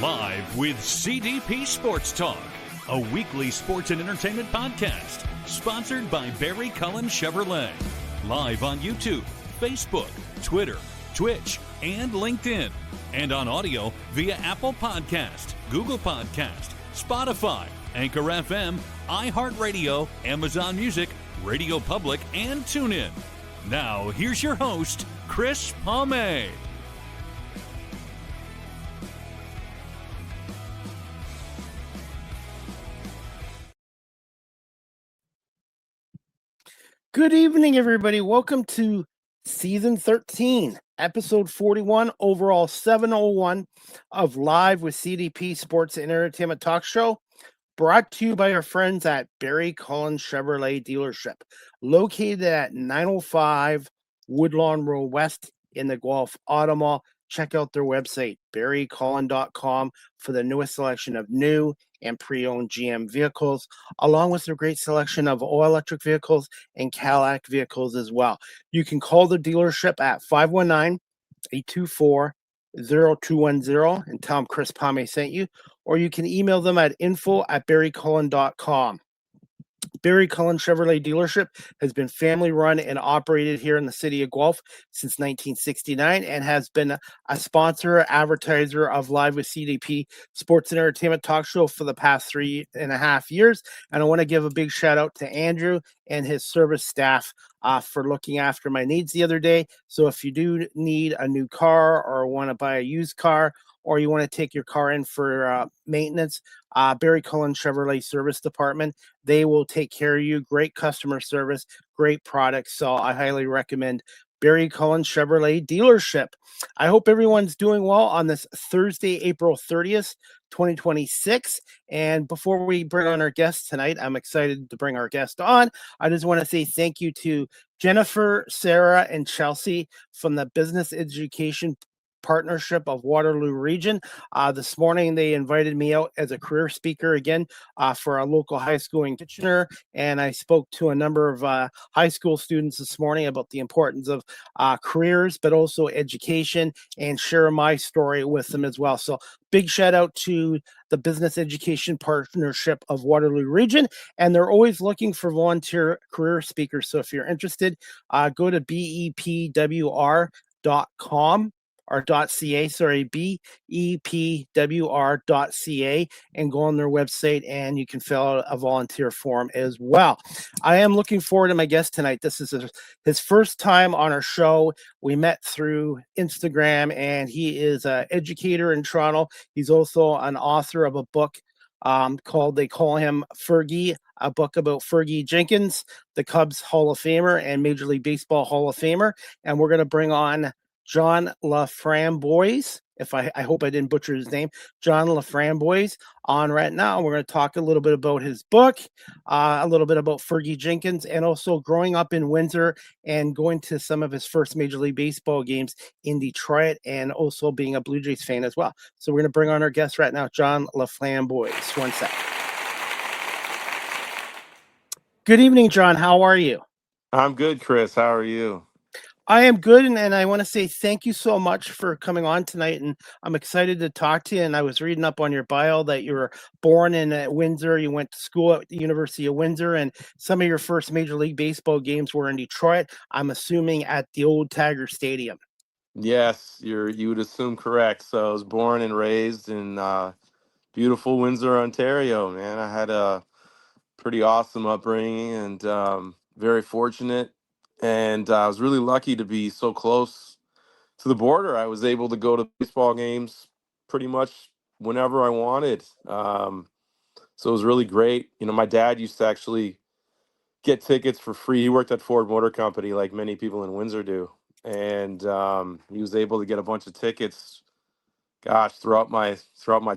Live with CDP Sports Talk, a weekly sports and entertainment podcast sponsored by Barry Cullen Chevrolet. Live on YouTube, Facebook, Twitter, Twitch, and LinkedIn. And on audio via Apple Podcast, Google Podcast, Spotify, Anchor FM, iHeartRadio, Amazon Music, Radio Public, and TuneIn. Now, here's your host, Chris Palme. Good evening, everybody. Welcome to Season 13, Episode 41, Overall 701 of Live with CDP Sports and Entertainment Talk Show, brought to you by our friends at Barry Cullen Chevrolet Dealership, located at 905 Woodlawn Road West in the Guelph Auto Mall. Check out their website, barrycullen.com, for the newest selection of new and pre-owned GM vehicles, along with their great selection of all-electric vehicles and Cadillac vehicles as well. You can call the dealership at 519-824-0210 and tell them Chris Palme sent you, or you can email them at info@barrycullen.com. Barry Cullen Chevrolet Dealership has been family run and operated here in the city of Guelph since 1969 and has been a sponsor, advertiser of Live with CDP Sports and Entertainment Talk Show for the past 3.5 years. And I want to give a big shout out to Andrew and his service staff for looking after my needs the other day. So if you do need a new car or want to buy a used car, or you want to take your car in for maintenance, Barry Cullen Chevrolet Service Department, they will take care of you. Great customer service, great products. So I highly recommend Barry Cullen Chevrolet Dealership. I hope everyone's doing well on this Thursday, April 30th, 2026. And before we bring on our guest tonight, I'm excited to bring our guest on. I just want to say thank you to Jennifer, Sarah, and Chelsea from the Business Education Partnership of Waterloo Region. This morning, they invited me out as a career speaker again for a local high school in Kitchener, and I spoke to a number of high school students this morning about the importance of careers, but also education, and share my story with them as well. So big shout out to the Business Education Partnership of Waterloo Region, and they're always looking for volunteer career speakers. So if you're interested, go to bepwr.com or .ca, bepwr.ca, and go on their website, and you can fill out a volunteer form as well. I am looking forward to my guest tonight. This is his first time on our show. We met through Instagram, and he is an educator in Toronto. He's also an author of a book called They Call Him Fergie, a book about Fergie Jenkins, the Cubs Hall of Famer and Major League Baseball Hall of Famer. And we're going to bring on John Laframboise, I hope I didn't butcher his name, John Laframboise, on right now. We're going to talk a little bit about his book, a little bit about Fergie Jenkins, and also growing up in Windsor and going to some of his first Major League Baseball games in Detroit, and also being a Blue Jays fan as well. So we're going to bring on our guest right now, John Laframboise. One sec. Good evening, John. How are you? I'm good, Chris. How are you? I am good, and I want to say thank you so much for coming on tonight, and I'm excited to talk to you. And I was reading up on your bio that you were born in Windsor. You went to school at the University of Windsor, and some of your first Major League Baseball games were in Detroit, I'm assuming at the old Tiger Stadium. Yes, you would assume correct. So I was born and raised in beautiful Windsor, Ontario, man. I had a pretty awesome upbringing and very fortunate. And I was really lucky to be so close to the border. I was able to go to baseball games pretty much whenever I wanted. So it was really great. You know, my dad used to actually get tickets for free. He worked at Ford Motor Company, like many people in Windsor do. And he was able to get a bunch of tickets, gosh, throughout my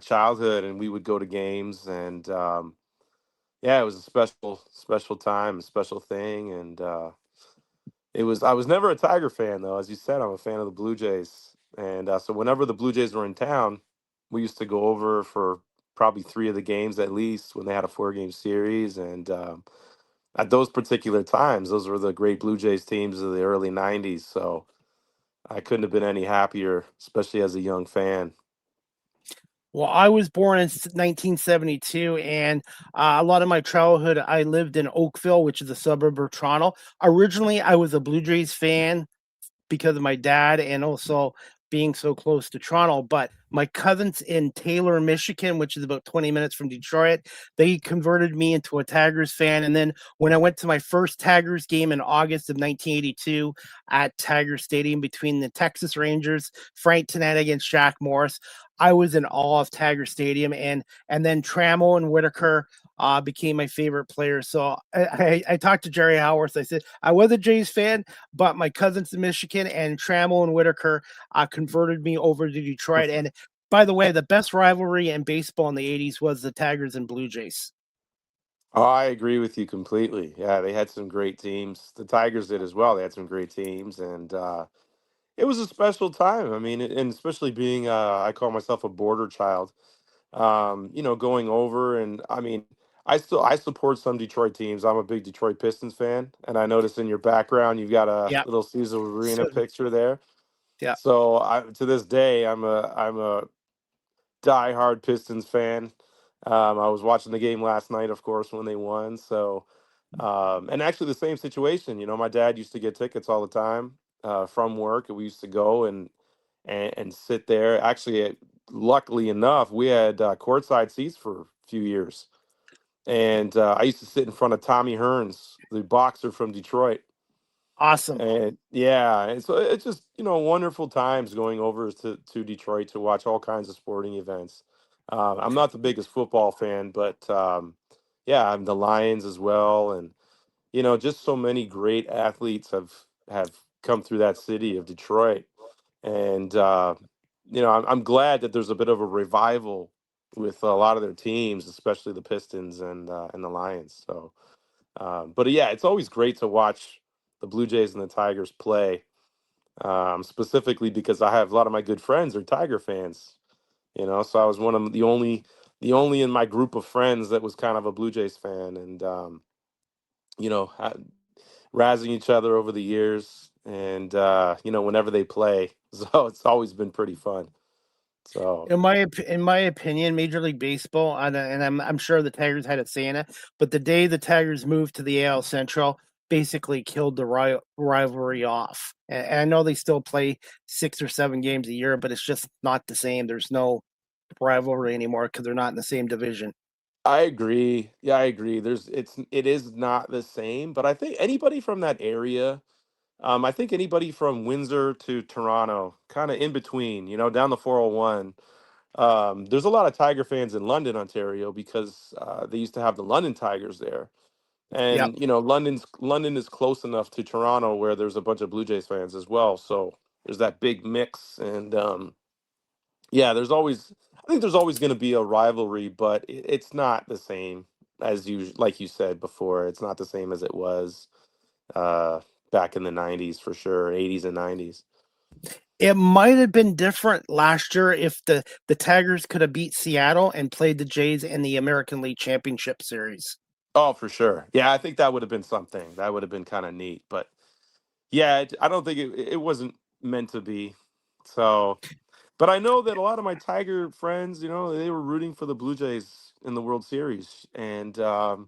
childhood, and we would go to games. And yeah, it was a special time, a special thing. And I was never a Tiger fan, though. As you said, I'm a fan of the Blue Jays. And so whenever the Blue Jays were in town, we used to go over for probably 3 of the games at least when they had a 4-game series. And at those particular times, those were the great Blue Jays teams of the early 90s. So I couldn't have been any happier, especially as a young fan. Well, I was born in 1972, and a lot of my childhood I lived in Oakville, which is a suburb of Toronto. Originally, I was a Blue Jays fan because of my dad and also being so close to Toronto. But my cousins in Taylor, Michigan, which is about 20 minutes from Detroit, they converted me into a Tigers fan. And then when I went to my first Tigers game in August of 1982 at Tiger Stadium between the Texas Rangers, Frank Tanetta against Jack Morris, I was in awe of Tiger Stadium. And then Trammell and Whitaker became my favorite players. So I talked to Jerry Howarth. I said I was a Jays fan, but my cousins in Michigan and Trammell and Whitaker converted me over to Detroit. And by the way, the best rivalry in baseball in the 80s was the Tigers and Blue Jays. Oh, I agree with you completely. Yeah, they had some great teams. The Tigers did as well. They had some great teams, and it was a special time. I mean, and especially being, I call myself a border child. Going over, and I mean, I support some Detroit teams. I'm a big Detroit Pistons fan, and I noticed in your background you've got a Yeah. little Caesar Arena So, picture there. yeah. So to this day, I'm a diehard Pistons fan. I was watching the game last night, of course, when they won. So, and actually the same situation. My dad used to get tickets all the time from work, and we used to go and sit there. Actually, luckily enough, we had courtside seats for a few years, and I used to sit in front of Tommy Hearns, the boxer from Detroit. Awesome. And yeah, and so it's just wonderful times going over to Detroit to watch all kinds of sporting events. I'm not the biggest football fan, but yeah, I'm the Lions as well, and just so many great athletes have come through that city of Detroit, and I'm glad that there's a bit of a revival with a lot of their teams, especially the Pistons and the Lions. So, but yeah, it's always great to watch the Blue Jays and the Tigers play, specifically because I have a lot of my good friends are Tiger fans. So I was one of the only in my group of friends that was kind of a Blue Jays fan, and you know, ha- razzing each other over the years, and whenever they play, so it's always been pretty fun. So In my opinion, Major League Baseball, and I'm sure the Tigers had a say in it, but the day the Tigers moved to the AL Central, basically killed the rivalry off. And I know they still play 6 or 7 games a year, but it's just not the same. There's no rivalry anymore because they're not in the same division. I agree. Yeah, I agree. It is not the same, but I think anybody from that area, I think anybody from Windsor to Toronto, kind of in between, down the 401. There's a lot of Tiger fans in London, Ontario, because they used to have the London Tigers there, Yep. and London is close enough to Toronto where there's a bunch of Blue Jays fans as well. So there's that big mix, and yeah, I think there's always going to be a rivalry, but it's not the same as you like you said before. It's not the same as it was uh, back in the '90s for sure, '80s and '90s. It might have been different last year if the Tigers could have beat Seattle and played the Jays in the American League Championship Series. Oh, for sure. Yeah, I think that would have been something. That would have been kind of neat. But yeah, I don't think it wasn't meant to be. So, but I know that a lot of my Tiger friends, they were rooting for the Blue Jays in the World Series, and that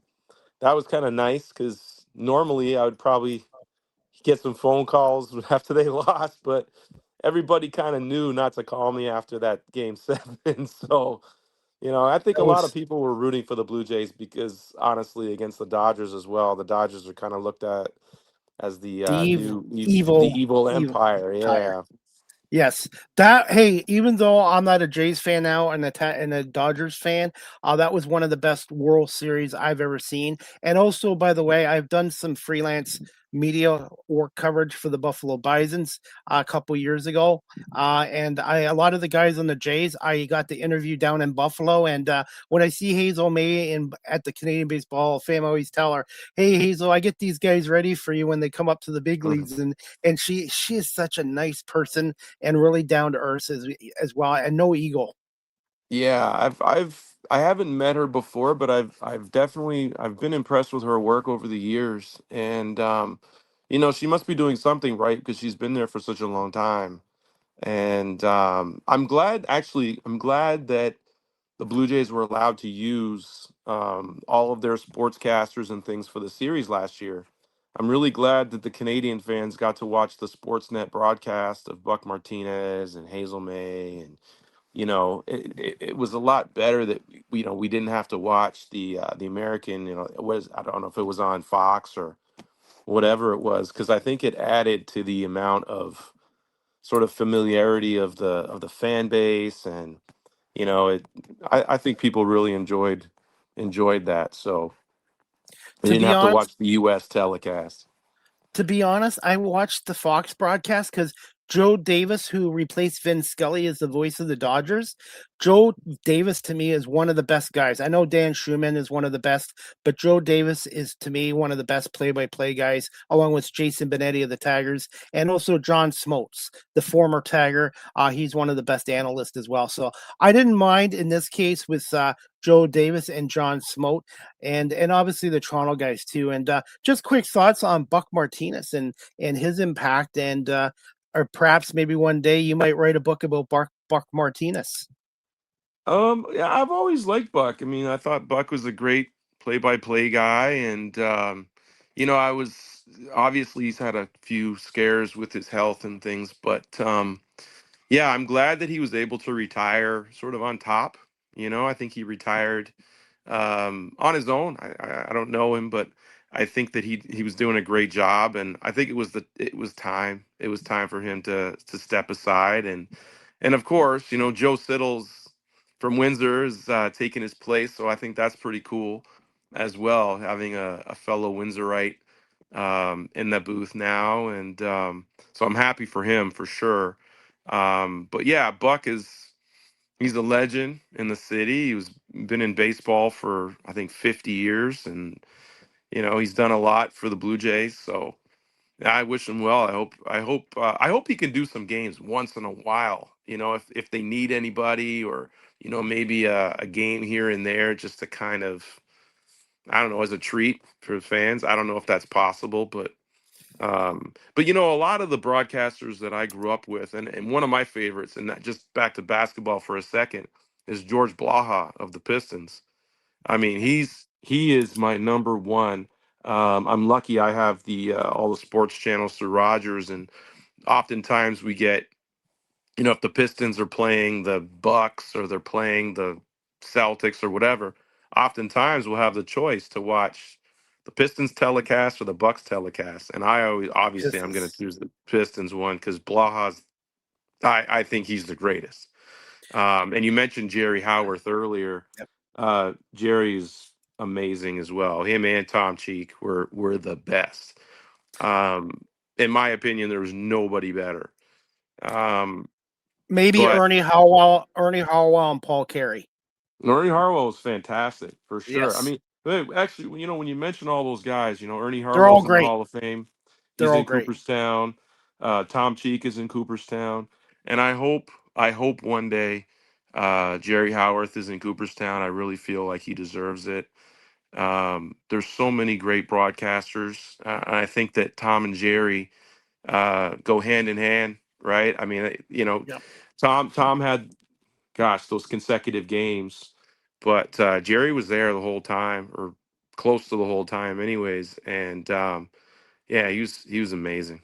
was kind of nice because normally I would probably get some phone calls after they lost, but everybody kind of knew not to call me after that game 7. So, I think a That lot of was people were rooting for the Blue Jays because honestly, against the Dodgers as well, the Dodgers are kind of looked at as the the the evil evil empire. tire. Yeah. Yes, that hey, even though I'm not a Jays fan now and a Dodgers fan, that was one of the best World Series I've ever seen. And also, by the way, I've done some freelance media work coverage for the Buffalo Bisons a couple years ago, and a lot of the guys on the Jays I got to interview down in Buffalo. And when I see Hazel May at the Canadian Baseball Hall of Fame, I always tell her, "Hey Hazel, I get these guys ready for you when they come up to the big leagues." And she is such a nice person and really down to earth as well, and no ego. Yeah, I haven't met her before, but I've been impressed with her work over the years, and she must be doing something right because she's been there for such a long time. And I'm glad that the Blue Jays were allowed to use all of their sportscasters and things for the series last year. I'm really glad that the Canadian fans got to watch the Sportsnet broadcast of Buck Martinez and Hazel May, and it was a lot better that we didn't have to watch the American. It was, I don't know if it was on Fox or whatever it was, because I think it added to the amount of sort of familiarity of the fan base, and I think people really enjoyed that. So they To didn't be have to honest, watch the U.S. telecast. I watched the Fox broadcast because Joe Davis, who replaced Vin Scully as the voice of the Dodgers, Joe Davis to me is one of the best guys. I know Dan Schumann is one of the best, but Joe Davis is to me one of the best play-by-play guys, along with Jason Benetti of the Tigers, and also John Smoltz, the former Tiger. He's one of the best analysts as well. So I didn't mind in this case with Joe Davis and John Smote, and obviously the Toronto guys too. And just quick thoughts on Buck Martinez and his impact, and or perhaps maybe one day you might write a book about Buck Martinez. Yeah, I've always liked Buck. I mean, I thought Buck was a great play-by-play guy, and I was obviously he's had a few scares with his health and things, but yeah, I'm glad that he was able to retire sort of on top. I think he retired on his own. I don't know him, but I think that he was doing a great job, and I think it was time. It was time for him to step aside, and of course, Joe Siddles from Windsor is taking his place, so I think that's pretty cool as well, having a fellow Windsorite in the booth now, and so I'm happy for him for sure. But yeah, Buck is he's a legend in the city. He's been in baseball for I think 50 years, and he's done a lot for the Blue Jays. So yeah, I wish him well. I hope he can do some games once in a while. If they need anybody, or maybe a game here and there, just to kind of, I don't know, as a treat for fans. I don't know if that's possible, but a lot of the broadcasters that I grew up with, and one of my favorites, and that, just back to basketball for a second, is George Blaha of the Pistons. I mean, he is my number one. I'm lucky I have the all the sports channels through Rogers, and oftentimes we get, if the Pistons are playing the Bucks or they're playing the Celtics or whatever, oftentimes we'll have the choice to watch the Pistons telecast or the Bucks telecast. And I always, obviously, I'm going to Pistons. choose the Pistons one because Blaha's, I think he's the greatest. And you mentioned Jerry Howarth earlier. Yep. Jerry's amazing as well. Him and Tom Cheek were the best. In my opinion, there was nobody better. Um, Maybe but Ernie Harwell, and Paul Carey. Ernie Harwell was fantastic for sure. I Yes, mean, actually, when you mention all those guys, Ernie they're all Harwell's in the great. Hall of Fame. They're He's all in great. Cooperstown. Tom Cheek is in Cooperstown, and I hope one day Jerry Howarth is in Cooperstown. I really feel like he deserves it. There's so many great broadcasters. And I think that Tom and Jerry go hand in hand, right? I mean, Yep. Tom had, gosh, those consecutive games. But Jerry was there the whole time, or close to the whole time, anyways. And yeah, he was amazing.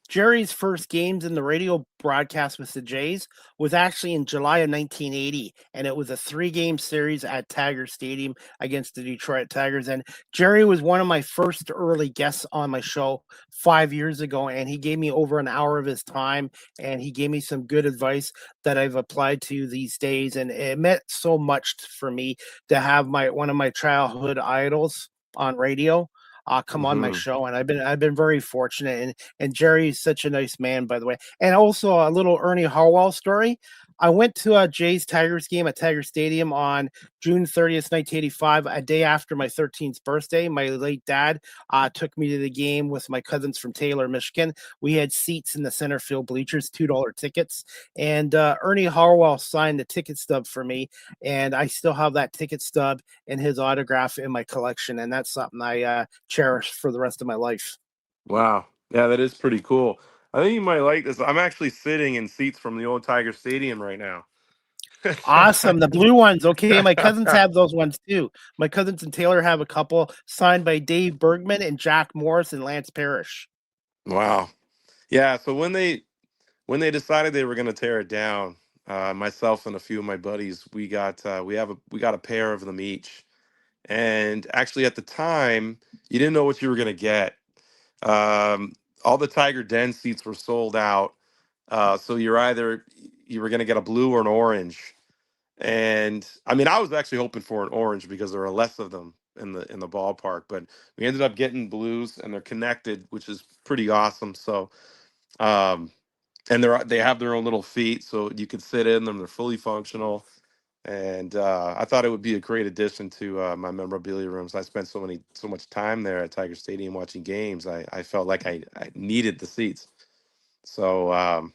Jerry's first games in the radio broadcast with the Jays was actually in July of 1980, and it was a 3-game series at Tiger Stadium against the Detroit Tigers. And Jerry was one of my first early guests on my show 5 years ago, and he gave me over an hour of his time, and he gave me some good advice that I've applied to these days. And it meant so much for me to have one of my childhood idols on radio come on my Hmm. show, and I've been very fortunate. And Jerry's such a nice man, by the way. And also a little Ernie Harwell story. I went to a Jays Tigers game at Tiger Stadium on June 30th, 1985, a day after my 13th birthday. My late dad took me to the game with my cousins from Taylor, Michigan. We had seats in the center field bleachers, $2 tickets. And Ernie Harwell signed the ticket stub for me. And I still have that ticket stub and his autograph in my collection. And that's something I cherish for the rest of my life. Wow. Yeah, that is pretty cool. I think you might like this. I'm actually sitting in seats from the old Tiger Stadium right now. Awesome. The blue ones. Okay. My cousins have those ones too. My cousins and Taylor have a couple signed by Dave Bergman and Jack Morris and Lance Parrish. Wow. Yeah. So when they decided they were going to tear it down, myself and a few of my buddies, we got a pair of them each. And actually, at the time, you didn't know what you were going to get. Um, all the Tiger Den seats were sold out, so you were going to get a blue or an orange. And I mean, I was actually hoping for an orange because there are less of them in the ballpark. But we ended up getting blues, and they're connected, which is pretty awesome. So. Um, and they have their own little feet, so you can sit in them. They're fully functional, and I thought it would be a great addition to my memorabilia rooms. I spent so much time there at Tiger Stadium watching games. I felt like I needed the seats. So,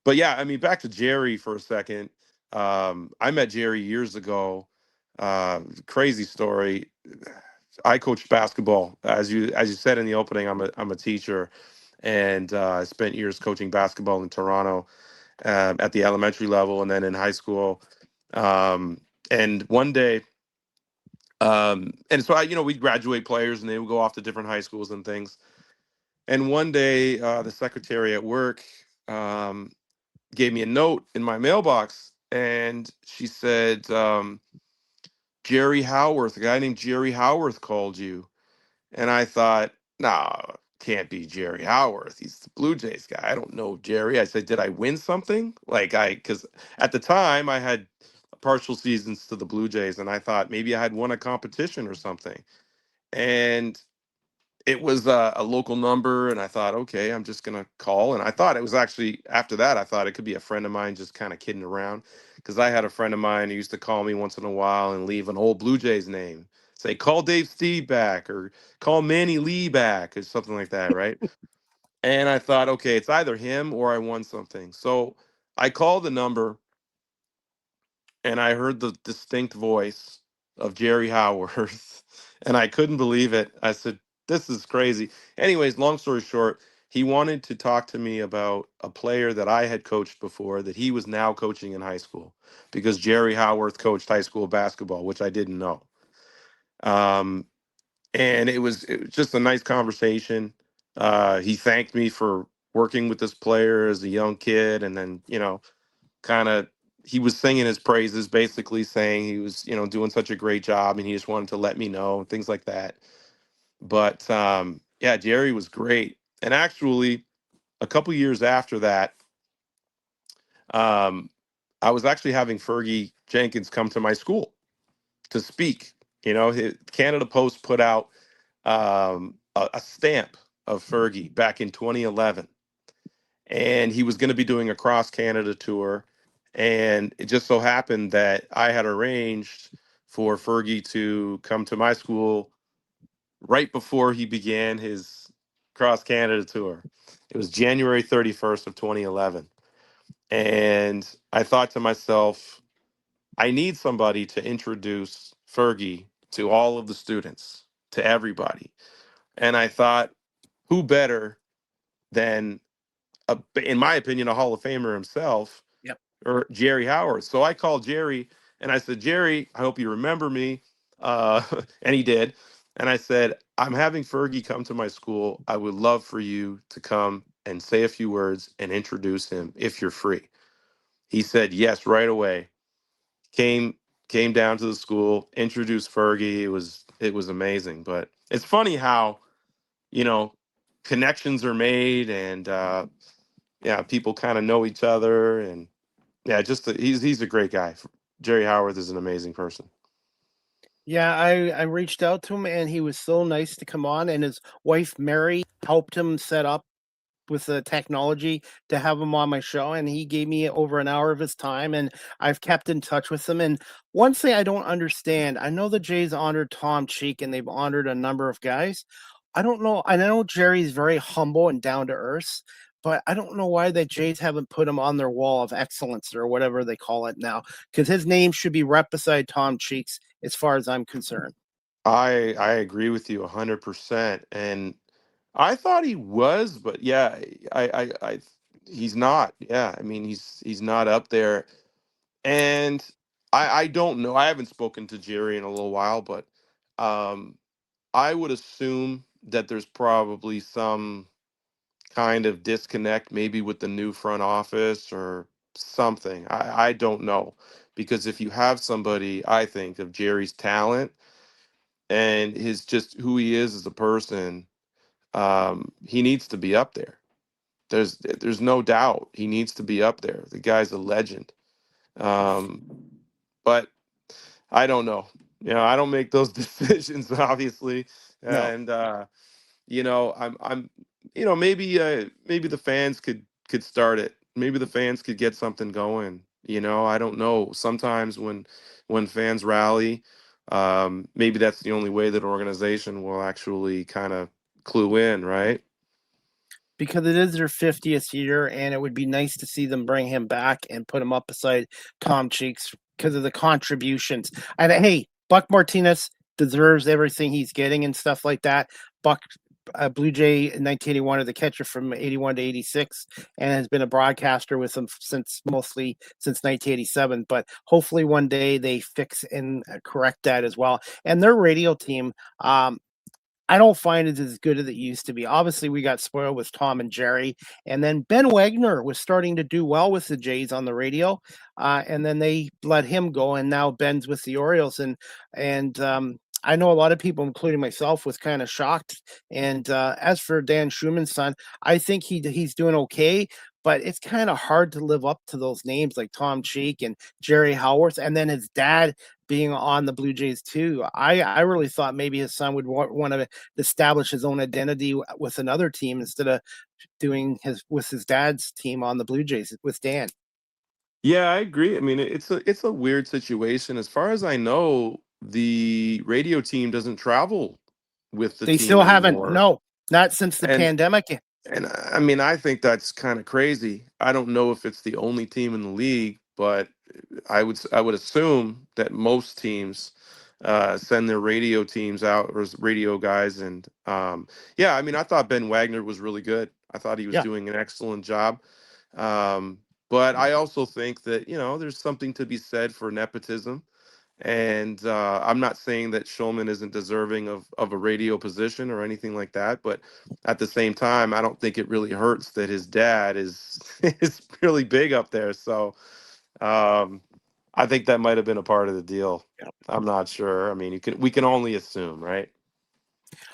but yeah, I mean, back to Jerry for a second. I met Jerry years ago. Crazy story. I coached basketball, as you said in the opening. I'm a teacher, and I spent years coaching basketball in Toronto at the elementary level and then in high school. Um, and one day, and so we'd graduate players and they would go off to different high schools and things. And one day, the secretary at work um, gave me a note in my mailbox, and she said, Jerry Howarth, a guy named Jerry Howarth called you. And I thought, no, can't be Jerry Howarth. He's the Blue Jays guy. I don't know Jerry. I said, did I win something? Because at the time I had partial seasons to the Blue Jays, and I thought maybe I had won a competition or something. And it was a local number, and I thought, okay, I'm just gonna call. And I thought it was actually after that, I thought it could be a friend of mine just kind of kidding around, because I had a friend of mine who used to call me once in a while and leave an old Blue Jays name, say call Dave Steve back or call Manny Lee back or something like that, right? And I thought, okay, it's either him or I won something. So I called the number and I heard the distinct voice of Jerry Howarth, and I couldn't believe it. I said, "This is crazy." Anyways, long story short, he wanted to talk to me about a player that I had coached before that he was now coaching in high school, because Jerry Howarth coached high school basketball, which I didn't know. Um, and it was just a nice conversation. He thanked me for working with this player as a young kid, and then kind of he was singing his praises, basically saying he was doing such a great job, and he just wanted to let me know, things like that. But yeah, Jerry was great. And actually, a couple years after that, um, I was actually having Fergie Jenkins come to my school to speak. Canada Post put out a stamp of Fergie back in 2011, and he was going to be doing a cross Canada tour. And it just so happened that I had arranged for Fergie to come to my school right before he began his cross Canada tour. It was January 31st of 2011. And I thought to myself, I need somebody to introduce Fergie to all of the students, to everybody. And I thought, who better than, in my opinion, a Hall of Famer himself, Yep. or Jerry Howard. So I called Jerry and I said, Jerry, I hope you remember me. Uh, and he did. And I said, I'm having Fergie come to my school. I would love for you to come and say a few words and introduce him if you're free. He said yes right away. Came came down to the school, introduced Fergie. It was amazing. But it's funny how you know connections are made, and yeah, people kind of know each other, and yeah, he's a great guy. Jerry Howard is an amazing person. Yeah, I reached out to him and he was so nice to come on, and his wife Mary helped him set up with the technology to have him on my show, and he gave me over an hour of his time, and I've kept in touch with him. And one thing I don't understand, I know the Jays honored Tom Cheek and they've honored a number of guys. I know Jerry's very humble and down to earth, but I don't know why the Jays haven't put him on their wall of excellence or whatever they call it now, because his name should be right beside Tom Cheek's as far as I'm concerned. I agree with you 100%, and I thought he was, but yeah, I he's not. Yeah, I mean he's not up there. And I don't know. I haven't spoken to Jerry in a little while, but um, I would assume that there's probably some kind of disconnect, maybe with the new front office or something. I don't know. Because if you have somebody, I think, of Jerry's talent and his just who he is as a person, he needs to be up there. There's no doubt he needs to be up there. The guy's a legend. Um, but I don't know. I don't make those decisions, obviously, No, and I'm maybe the fans could start it. Maybe the fans could get something going. I don't know. Sometimes when fans rally, maybe that's the only way that an organization will actually kind of clue in, right? because it is their 50th year, and it would be nice to see them bring him back and put him up beside Tom Cheeks because of the contributions. And hey, Buck Martinez deserves everything he's getting and stuff like that. Buck, Blue Jay in 1981, or the catcher from 81 to 86, and has been a broadcaster with them mostly since 1987. But hopefully one day they fix and correct that as well. And their radio team, I don't find it as good as it used to be. Obviously, we got spoiled with Tom and Jerry, and then Ben Wagner was starting to do well with the Jays on the radio, and then they let him go, and now Ben's with the Orioles, and I know a lot of people, including myself, was kind of shocked. And as for Dan Schumann's son, I think he's doing okay. But it's kind of hard to live up to those names like Tom Cheek and Jerry Howarth, and then his dad being on the Blue Jays too. I really thought maybe his son would want to establish his own identity with another team instead of doing his dad's team on the Blue Jays with Dan. Yeah, I agree. I mean, it's a weird situation. As far as I know, the radio team doesn't travel with the They team still haven't, anymore. no, not since the And pandemic. and I mean, I think that's kind of crazy. I don't know if it's the only team in the league, but I would assume that most teams send their radio teams out or radio guys. And yeah, I mean, I thought Ben Wagner was really good. I thought he was Yeah, doing an excellent job. Um, but I also think that there's something to be said for nepotism. And I'm not saying that Schulman isn't deserving of a radio position or anything like that, but at the same time, I don't think it really hurts that his dad is is really big up there. So um, I think that might have been a part of the deal. I'm not sure. I mean, we can only assume, right?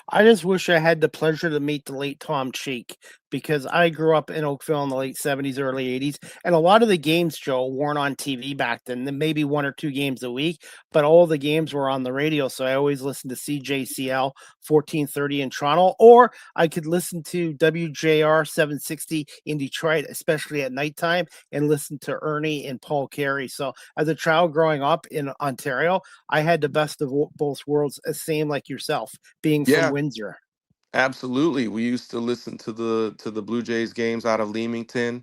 I just wish I had the pleasure to meet the late Tom Cheek because I grew up in Oakville in the late 70s, early 80s. And a lot of the games, Joe, weren't on TV back then, maybe one or two games a week, but all the games were on the radio. So I always listened to CJCL 1430 in Toronto, or I could listen to WJR 760 in Detroit, especially at nighttime, and listen to Ernie and Paul Carey. So as a child growing up in Ontario, I had the best of both worlds, same like yourself being from Yeah, Windsor. absolutely. We used to listen to the Blue Jays games out of Leamington,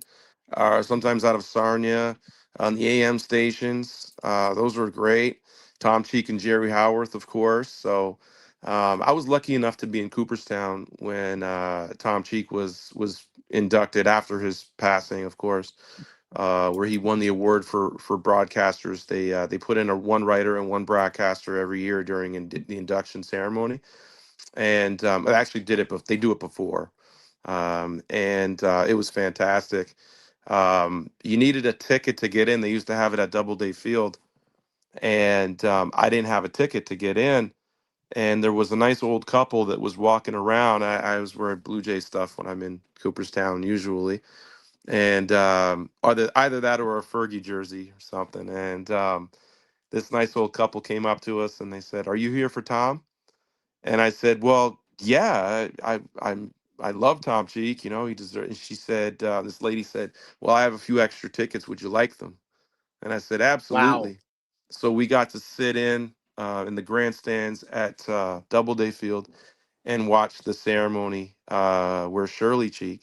sometimes out of Sarnia on the AM stations. Those were great. Tom Cheek and Jerry Howarth, of course. So I was lucky enough to be in Cooperstown when Tom Cheek was inducted after his passing, of course, where he won the award for broadcasters. They put in a one writer and one broadcaster every year during the induction ceremony, and I actually did it, but they do it before, and it was fantastic. You needed a ticket to get in. They used to have it at Doubleday Field, and I didn't have a ticket to get in. And there was a nice old couple that was walking around. I was wearing Blue Jay stuff when I'm in Cooperstown usually, and either that or a Fergie jersey or something. And this nice old couple came up to us and they said, "Are you here for Tom?" And I said, "Well, yeah, I love Tom Cheek. He deserves." And she said, "This lady said, well, I have a few extra tickets. Would you like them?" And I said, Wow. "Absolutely." So we got to sit in the grandstands at Doubleday Field and watch the ceremony where Shirley Cheek,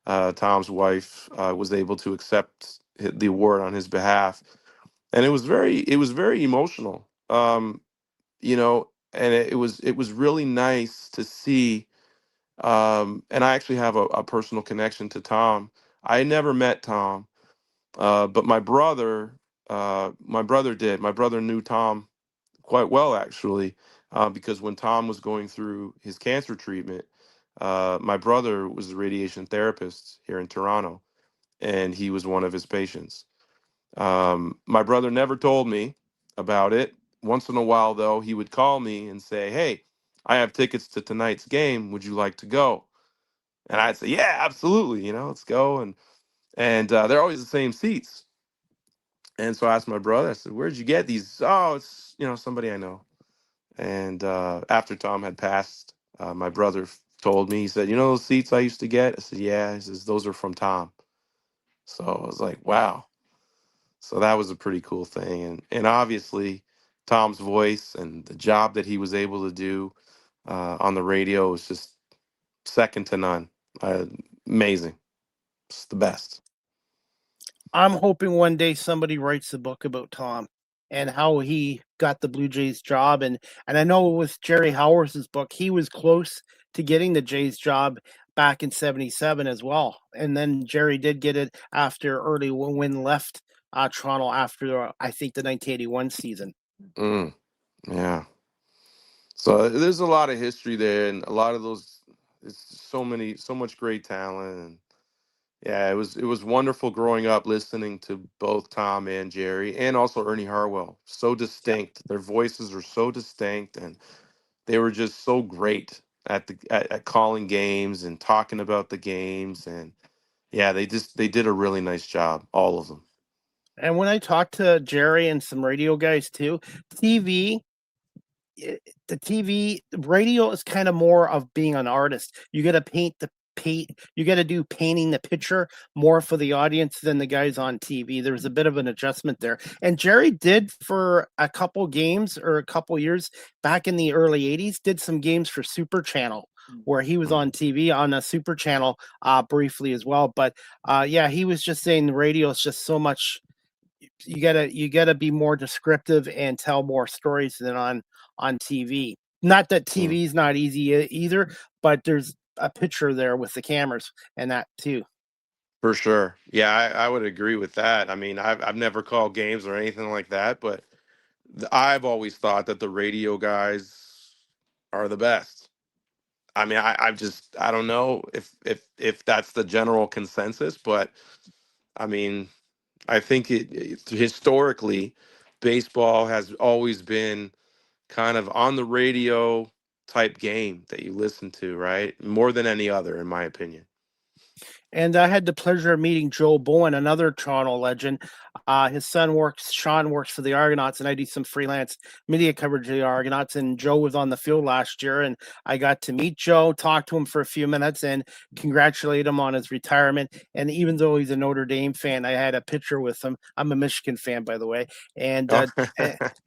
Tom's wife, was able to accept the award on his behalf, and it was very emotional. And it was really nice to see. And I actually have a personal connection to Tom. I never met Tom, but my brother My brother did. My brother knew Tom quite well, actually, because when Tom was going through his cancer treatment, my brother was a radiation therapist here in Toronto, and he was one of his patients. My brother never told me about it. Once in a while, though, he would call me and say, "Hey, I have tickets to tonight's game. Would you like to go?" And I'd say, "Yeah, absolutely. Let's go." And they're always the same seats. And so I asked my brother. I said, "Where'd you get these?" "Oh, it's somebody I know." And after Tom had passed, my brother told me. He said, "You know those seats I used to get?" I said, "Yeah." He says, "Those are from Tom." So I was like, "Wow." So that was a pretty cool thing. And obviously, Tom's voice and the job that he was able to do on the radio was just second to none. Uh, Amazing. It's the best. I'm hoping one day somebody writes a book about Tom and how he got the Blue Jays job. And I know with Jerry Howarth's book, he was close to getting the Jays job back in '77 as well. And then Jerry did get it after early Wynn left Toronto after I think the 1981 season. Mm, yeah. So there's a lot of history there, and a lot of those. It's so much great talent, and yeah, it was wonderful growing up listening to both Tom and Jerry, and also Ernie Harwell. So Yeah. distinct, their voices were so distinct, and they were just so great at calling games and talking about the games, and yeah, they did a really nice job, all of them. And when I talked to Jerry and some radio guys too, TV I the TV radio is kinda more of being an artist. You gotta paint you gotta do painting the picture more for the audience than the guys on TV. There's a bit of an adjustment there. And Jerry did for a couple games or a couple years back in the early '80s, did some games for Super Channel where he was Mm. on TV on a Super Channel, briefly as well. But, yeah, he was just saying the radio is just so much you gotta be more descriptive and tell more stories than on TV. Not that Mm. TV is not easy either, but there's a picture there with the cameras and that too. For sure. Yeah, I would agree with that. I mean, I've never called games or anything like that, but I've always thought that the radio guys are the best. I mean, I don't know if that's the general consensus, but I mean, I think historically, baseball has always been kind of on the radio type game that you listen to, right? More than any other, in my opinion. And I had the pleasure of meeting Joe Bowen, another Toronto legend. His son works, Sean works for the Argonauts, and I do some freelance media coverage of the Argonauts. And Joe was on the field last year, and I got to meet Joe, talk to him for a few minutes, and congratulate him on his retirement. And even though he's a Notre Dame fan, I had a picture with him. I'm a Michigan fan, by the way. And Oh.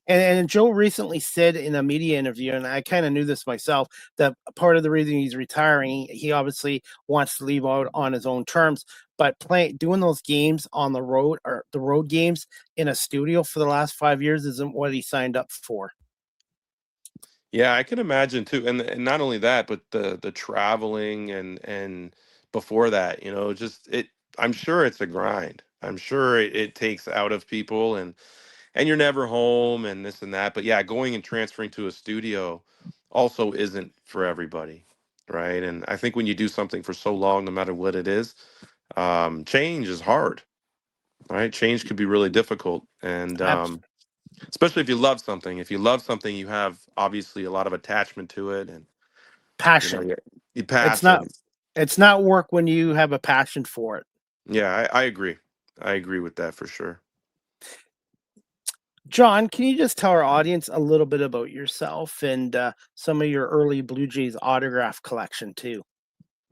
and Joe recently said in a media interview, and I kind of knew this myself, that part of the reason he's retiring, he obviously wants to leave out on his own terms. But doing those games on the road or the road games in a studio for the last 5 years isn't what he signed up for. Yeah, I can imagine too, and not only that, but the traveling and before that, just it. I'm sure it's a grind. I'm sure it takes out of people, and you're never home and this and that. But yeah, going and transferring to a studio also isn't for everybody, right? And I think when you do something for so long, no matter what it is, change is hard, right? Change could be really difficult, and Abs- especially if you love something. If you love something, you have obviously a lot of attachment to it, and Passion. your It's not passion. it's not work when you have a passion for it. Yeah, I agree. I agree with that for sure. John, can you just tell our audience a little bit about yourself and some of your early Blue Jays autograph collection too?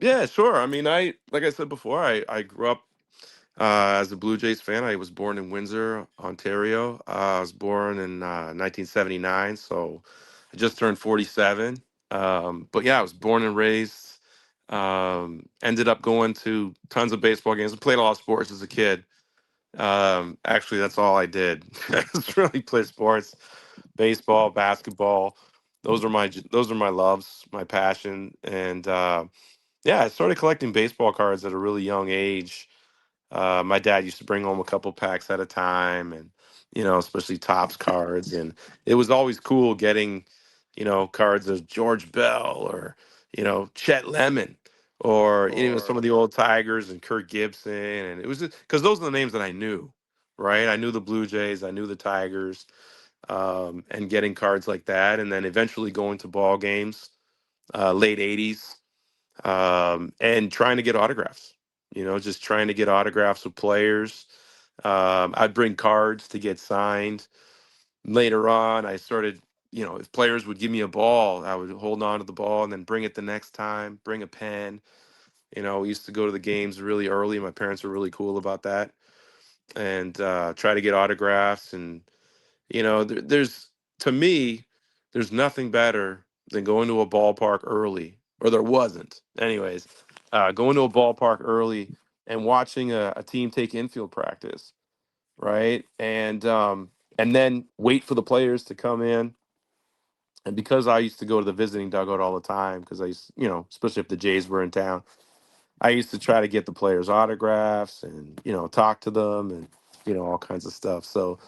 Yeah, sure. I mean, like I said before, I grew up as a Blue Jays fan. I was born in Windsor, Ontario. I was born in 1979, so I just turned 47. But yeah, I was born and raised. Ended up going to tons of baseball games. I played a lot of sports as a kid. Actually, that's all I did. I just really played sports, baseball, basketball. Those are my loves, my passion, and yeah, I started collecting baseball cards at a really young age. My dad used to bring home a couple packs at a time, and especially Topps cards. And it was always cool getting, cards of George Bell or, Chet Lemon or even some Or of the old Tigers and Kirk Gibson. And it was just because those are the names that I knew, right? I knew the Blue Jays, I knew the Tigers, and getting cards like that. And then eventually going to ball games, late 80s, and trying to get autographs, just trying to get autographs with players. I'd bring cards to get signed. Later on, I started, if players would give me a ball, I would hold on to the ball and then bring it the next time, bring a pen. We used to go to the games really early. My parents were really cool about that, and try to get autographs. And, there's, to me, there's nothing better than going to a ballpark early, or there wasn't. Anyways, going to a ballpark early and watching a team take infield practice, right? And then wait for the players to come in. And because I used to go to the visiting dugout all the time, because I used, especially if the Jays were in town, I used to try to get the players' autographs and, talk to them and, all kinds of stuff. So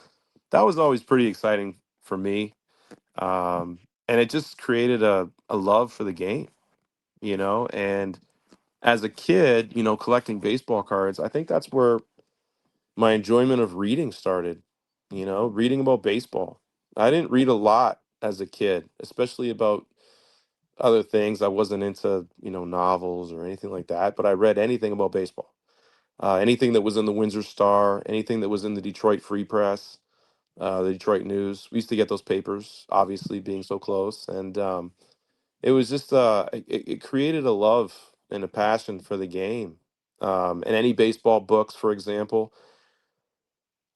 that was always pretty exciting for me. And it just created a love for the game, and as a kid, collecting baseball cards, I think that's where my enjoyment of reading started, reading about baseball. I didn't read a lot as a kid, especially about other things. I wasn't into, novels or anything like that, but I read anything about baseball. Anything that was in the Windsor Star, anything that was in the Detroit Free Press, the Detroit News. We used to get those papers, obviously being so close. And it was just, it created a love and a passion for the game. And any baseball books, for example,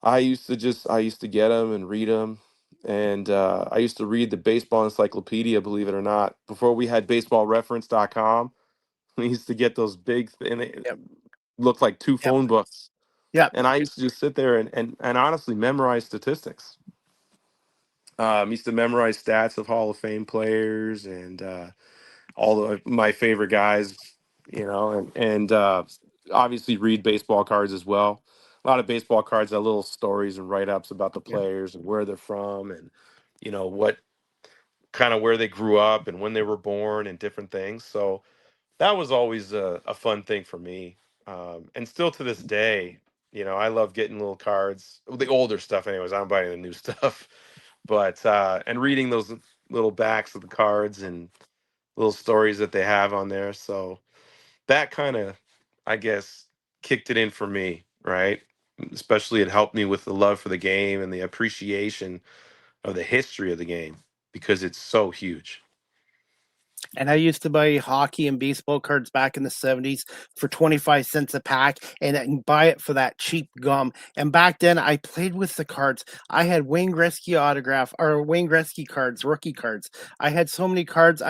I used to get them and read them. And I used to read the baseball encyclopedia, believe it or not, before we had baseballreference.com. We used to get those big, and they yep, looked like two yep, phone books. yep. And I used to just sit there and honestly memorize statistics. Used to memorize stats of Hall of Fame players and all of my favorite guys, and obviously read baseball cards as well. A lot of baseball cards have little stories and write ups about the Yeah. players and where they're from and, what kind of where they grew up and when they were born and different things. So that was always a fun thing for me. And still to this day, I love getting little cards, the older stuff, anyways. I'm buying the new stuff, but and reading those little backs of the cards and little stories that they have on there. So that kind of, I guess, kicked it in for me, right? Especially it helped me with the love for the game and the appreciation of the history of the game because it's so huge. And I used to buy hockey and baseball cards back in the 70s for 25 cents a pack and buy it for that cheap gum. And back then I played with the cards. I had Wayne Gretzky autograph or Wayne Gretzky cards, rookie cards. I had so many cards.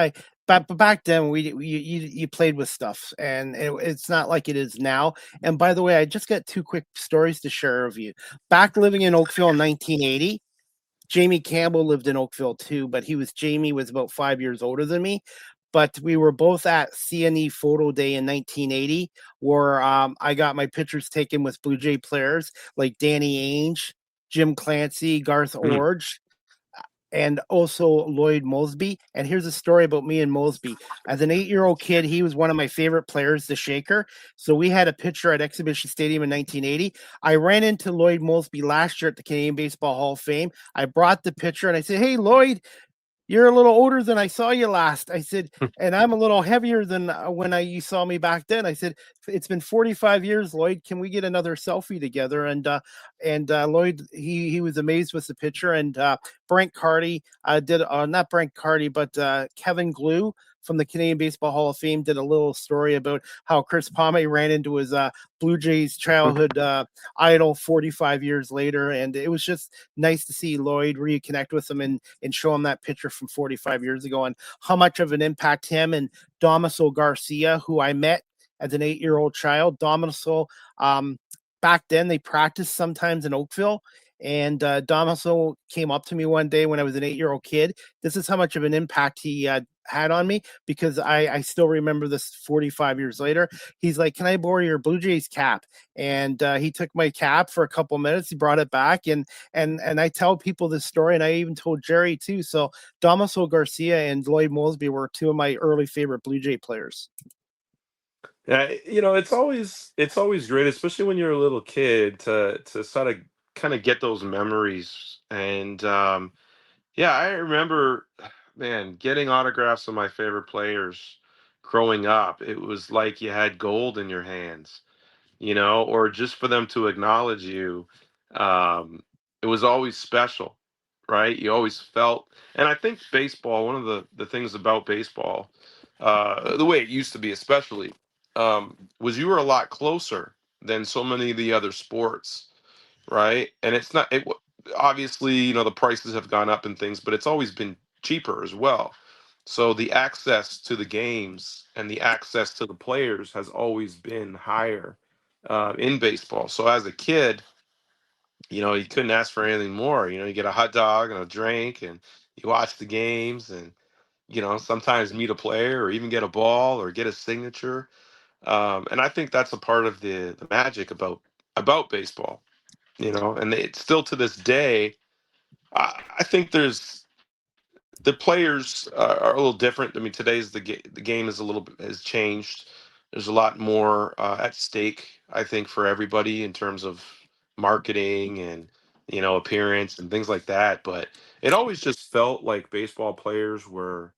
But back then you played with stuff and it's not like it is now. And by the way, I just got two quick stories to share with you. Back living in Oakville in 1980, Jamie Campbell lived in Oakville too, but Jamie was about 5 years older than me. But we were both at CNE Photo Day in 1980, where I got my pictures taken with Blue Jay players like Danny Ainge, Jim Clancy, Garth Mm. Orge, and also Lloyd Mosby. And here's a story about me and Mosby. As an 8-year-old kid, he was one of my favorite players, the Shaker. So we had a picture at Exhibition Stadium in 1980. I ran into Lloyd Mosby last year at the Canadian Baseball Hall of Fame. I brought the picture and I said, "Hey, Lloyd, you're a little older than I saw you last." I said, "And I'm a little heavier than when you saw me back then." I said, "It's been 45 years, Lloyd. Can we get another selfie together?" And Lloyd, he was amazed with the picture. And Brent Carty did not Brent Carty, but Kevin Glue from the Canadian Baseball Hall of Fame did a little story about how Chris Pomey ran into his Blue Jays childhood idol 45 years later. And it was just nice to see Lloyd reconnect with him and show him that picture from 45 years ago and how much of an impact him and Damaso Garcia, who I met as an 8-year-old child. Damaso, back then they practiced sometimes in Oakville. And Damaso came up to me one day when I was an 8-year-old kid. This is how much of an impact he had on me, because I still remember this 45 years later. He's like, "Can I borrow your Blue Jays cap?" And he took my cap for a couple minutes. He brought it back, and I tell people this story, and I even told Jerry too. So Damaso Garcia and Lloyd Mosby were two of my early favorite Blue Jay players. Yeah, it's always great, especially when you're a little kid, to sort of kind of get those memories. And yeah, I remember, man, getting autographs of my favorite players growing up. It was like you had gold in your hands, or just for them to acknowledge you. Um, it was always special, right? You always felt, and I think baseball, one of the things about baseball, the way it used to be, especially, was you were a lot closer than so many of the other sports, right? And it's not, obviously, the prices have gone up and things, but it's always been cheaper as well. So the access to the games and the access to the players has always been higher in baseball. So as a kid, you couldn't ask for anything more. You get a hot dog and a drink, and you watch the games, and sometimes meet a player or even get a ball or get a signature. And I think that's a part of the magic about baseball. And it's still to this day. I think the players are a little different. I mean, today's the game is a little bit has changed. There's a lot more at stake, I think, for everybody in terms of marketing and appearance and things like that. But it always just felt like baseball players were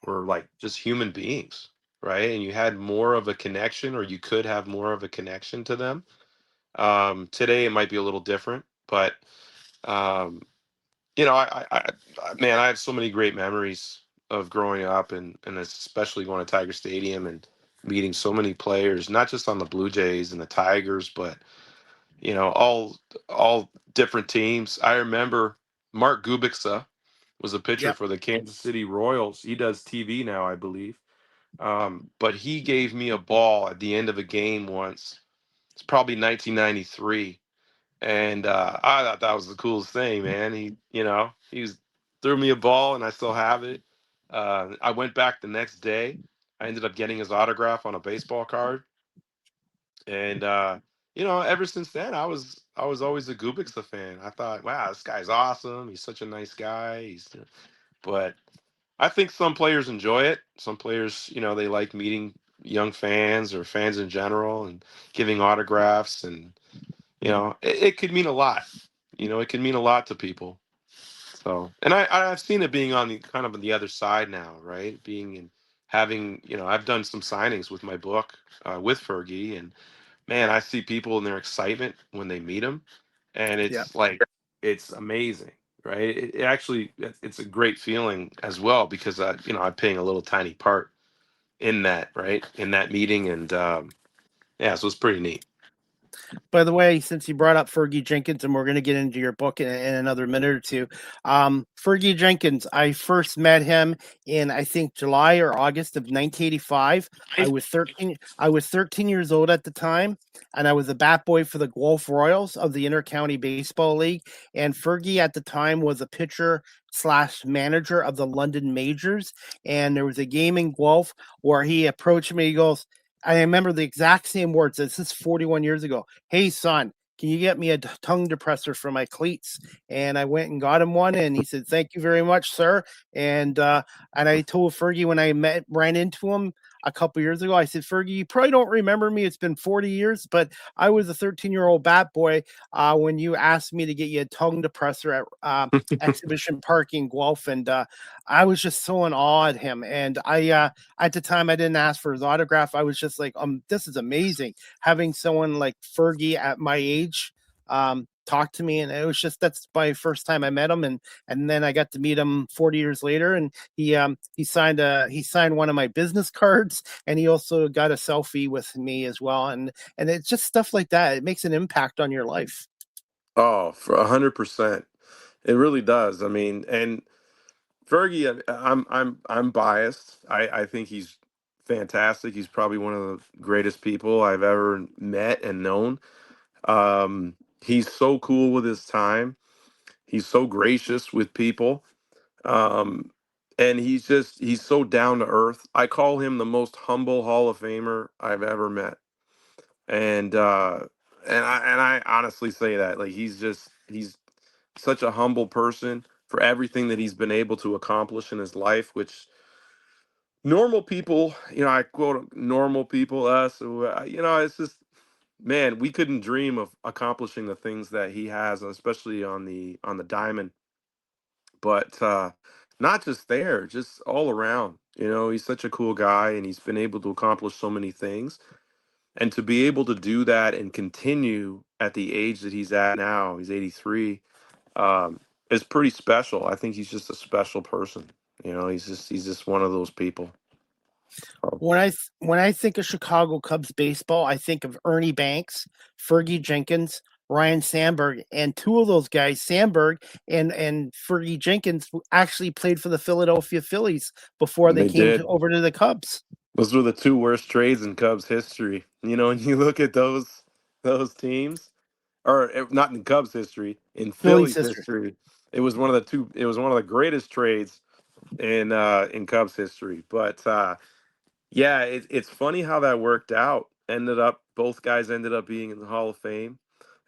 like just human beings, right? And you had more of a connection, or you could have more of a connection to them. Today it might be a little different, but um, man, I have so many great memories of growing up, and especially going to Tiger Stadium and meeting so many players, not just on the Blue Jays and the Tigers, but all different teams. I remember Mark Kubica was a pitcher Yep. for the Kansas City Royals. He does TV now, I believe. But he gave me a ball at the end of a game once. It's probably 1993, and I thought that was the coolest thing, man. Threw me a ball, and I still have it. I went back the next day. I ended up getting his autograph on a baseball card, and ever since then, I was always a Kubica fan. I thought, wow, this guy's awesome. He's such a nice guy. But I think some players enjoy it. Some players, they like meeting young fans or fans in general and giving autographs, and it could mean a lot. It can mean a lot to people. So, and I've seen it being on the kind of on the other side now, right? Being in having, I've done some signings with my book with Fergie, and man, I see people and their excitement when they meet him, and Yep. it's like it's amazing, right? It actually it's a great feeling as well, because I'm playing a little tiny part in that, right, in that meeting, and yeah, so it's pretty neat. By the way, since you brought up Fergie Jenkins, and we're going to get into your book in another minute or two, Fergie Jenkins, I first met him in, I think, July or August of 1985. I was 13. I was 13 years old at the time, and I was a bat boy for the Guelph Royals of the Intercounty Baseball League. And Fergie at the time was a pitcher slash manager of the London Majors. And there was a game in Guelph where he approached me. He goes, I remember the exact same words. This is 41 years ago. "Hey, son, can you get me a tongue depressor for my cleats?" And I went and got him one, and he said, "Thank you very much, sir." And I told Fergie when I ran into him a couple years ago, I said, "Fergie, you probably don't remember me. It's been 40 years, but I was a 13-year-old bat boy when you asked me to get you a tongue depressor at Exhibition Park in Guelph." And I was just so in awe at him. And at the time, I didn't ask for his autograph. I was just like, this is amazing having someone like Fergie at my age talk to me. And it was just, that's my first time I met him. And then I got to meet him 40 years later, and he signed one of my business cards, and he also got a selfie with me as well. And it's just stuff like that. It makes an impact on your life. Oh, for 100%, it really does. I mean, and Fergie, I'm biased. I think he's fantastic. He's probably one of the greatest people I've ever met and known. He's so cool with his time. He's so gracious with people. Um, and he's so down to earth. I call him the most humble Hall of Famer I've ever met. And I honestly say that. Like he's such a humble person for everything that he's been able to accomplish in his life, which normal people, I quote normal people, us, it's just, man, we couldn't dream of accomplishing the things that he has, especially on the diamond. But not just there, just all around. He's such a cool guy, and he's been able to accomplish so many things. And to be able to do that and continue at the age that he's at now, he's 83, um, is pretty special. I think he's just a special person. He's just one of those people. When I think of Chicago Cubs baseball, I think of Ernie Banks, Fergie Jenkins, Ryan Sandberg, and two of those guys, Sandberg and Fergie Jenkins, actually played for the Philadelphia Phillies before they They came did. over to the Cubs. Those were the two worst trades in Cubs history. And you look at those teams, or not in Cubs history, in Phillies Phillies history. history. It was one of the greatest trades in Cubs history. But yeah, it's funny how that worked out. Both guys ended up being in the Hall of Fame.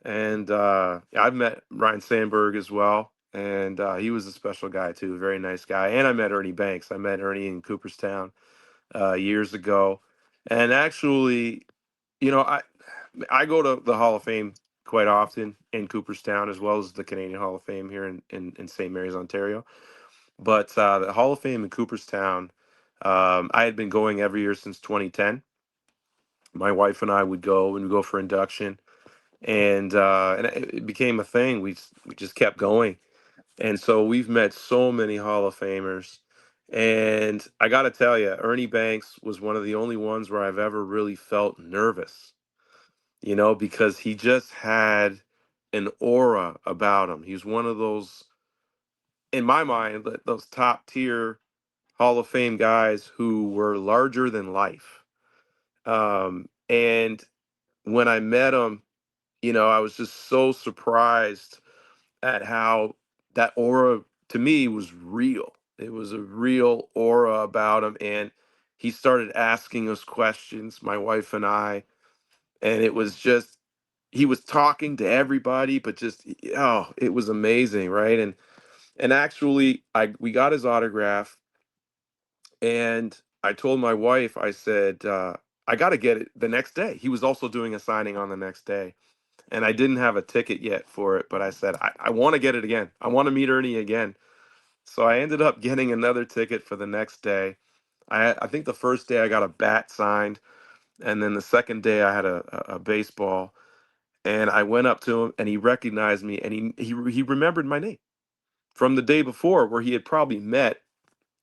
And yeah, I've met Ryan Sandberg as well. And he was a special guy too, very nice guy. And I met Ernie Banks. I met Ernie in Cooperstown years ago. And actually, I go to the Hall of Fame quite often in Cooperstown, as well as the Canadian Hall of Fame here in St. Mary's, Ontario. But the Hall of Fame in Cooperstown, I had been going every year since 2010. My wife and I would go and go for induction, and it became a thing. We just kept going, and so we've met so many Hall of Famers. And I got to tell you, Ernie Banks was one of the only ones where I've ever really felt nervous, because he just had an aura about him. He was one of those, in my mind, those top tier Hall of Fame guys who were larger than life. And when I met him, I was just so surprised at how that aura to me was real. It was a real aura about him. And he started asking us questions, my wife and I, and it was just, he was talking to everybody, but just, oh, it was amazing. Right. And actually we got his autograph, and I told my wife, I said, I got to get it the next day. He was also doing a signing on the next day. And I didn't have a ticket yet for it, but I said, I want to get it again. I want to meet Ernie again. So I ended up getting another ticket for the next day. I think the first day I got a bat signed, and then the second day I had a baseball. And I went up to him, and he recognized me, and he remembered my name from the day before, where he had probably met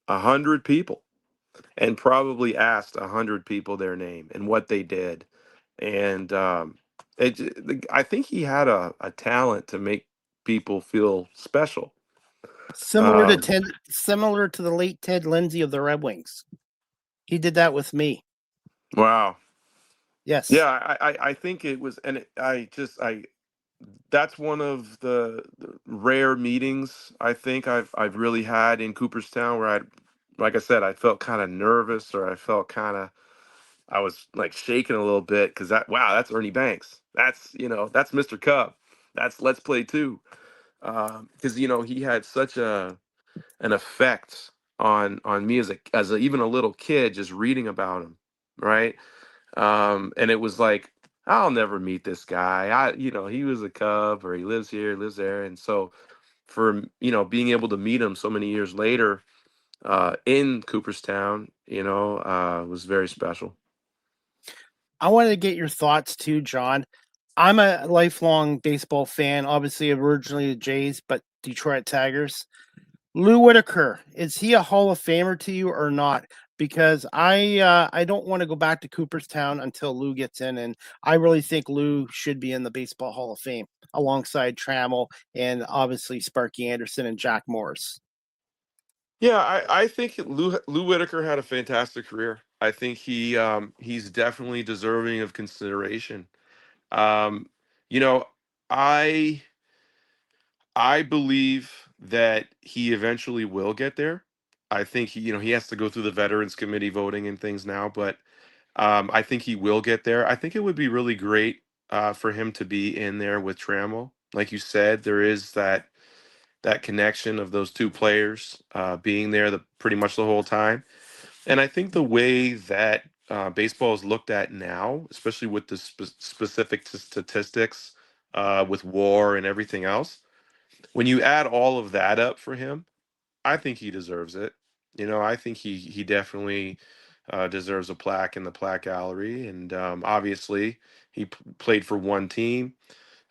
100 people and probably asked 100 people their name and what they did. And I think he had a talent to make people feel special. Um, Similar to the late Ted Lindsay of the Red Wings. He did that with me. wow. Yes. Yeah, I think it was, and that's one of the rare meetings I think I've really had in Cooperstown, where like I said, I felt kind of nervous, or I felt I was like shaking a little bit, because that's Ernie Banks. That's Mr. Cub. That's Let's Play Two. Because he had such an effect on me even a little kid, just reading about him, right? And it was like, I'll never meet this guy. He was a Cub, or he lives here, lives there, and so for being able to meet him so many years later in Cooperstown, was very special. I wanted to get your thoughts too, John. I'm a lifelong baseball fan, obviously originally the Jays, but Detroit Tigers. Lou Whitaker, is he a Hall of Famer to you or not? Because I don't want to go back to Cooperstown until Lou gets in, and I really think Lou should be in the Baseball Hall of Fame alongside Trammell and obviously Sparky Anderson and Jack Morris. Yeah, I think Lou Whitaker had a fantastic career. I think he's definitely deserving of consideration. Um, you know, I I believe that he eventually will get there. I think he has to go through the Veterans Committee voting and things now, but I think he will get there. I think it would be really great for him to be in there with Trammell. Like you said, there is that connection of those two players being there pretty much the whole time. And I think the way that baseball is looked at now, especially with the specific statistics with WAR and everything else, when you add all of that up for him, I think he deserves it. I think he definitely deserves a plaque in the plaque gallery, and obviously played for one team.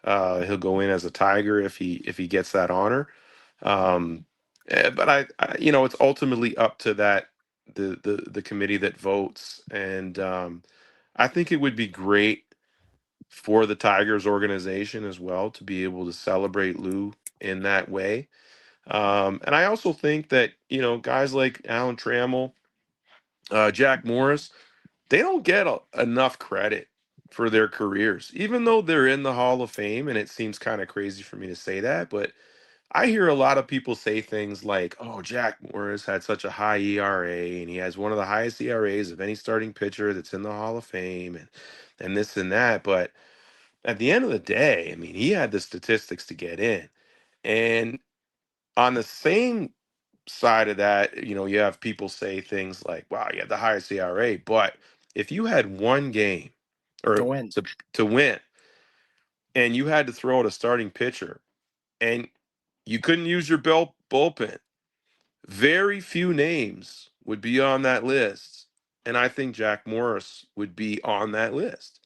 He'll go in as a Tiger if he gets that honor. Um, but it's ultimately up to the committee that votes, and I think it would be great for the Tigers organization as well to be able to celebrate Lou in that way. And I also think that guys like Alan Trammell, Jack Morris, they don't get enough credit for their careers, even though they're in the Hall of Fame. And it seems kind of crazy for me to say that, but I hear a lot of people say things like, "Oh, Jack Morris had such a high ERA, and he has one of the highest ERAs of any starting pitcher that's in the Hall of Fame, and this and that." But at the end of the day, I mean, he had the statistics to get in. And on the same side of that, you have people say things like, "Wow, you had the highest ERA," but if you had one game To or win. to win, and you had to throw out a starting pitcher, and you couldn't use your bullpen, very few names would be on that list, and I think Jack Morris would be on that list.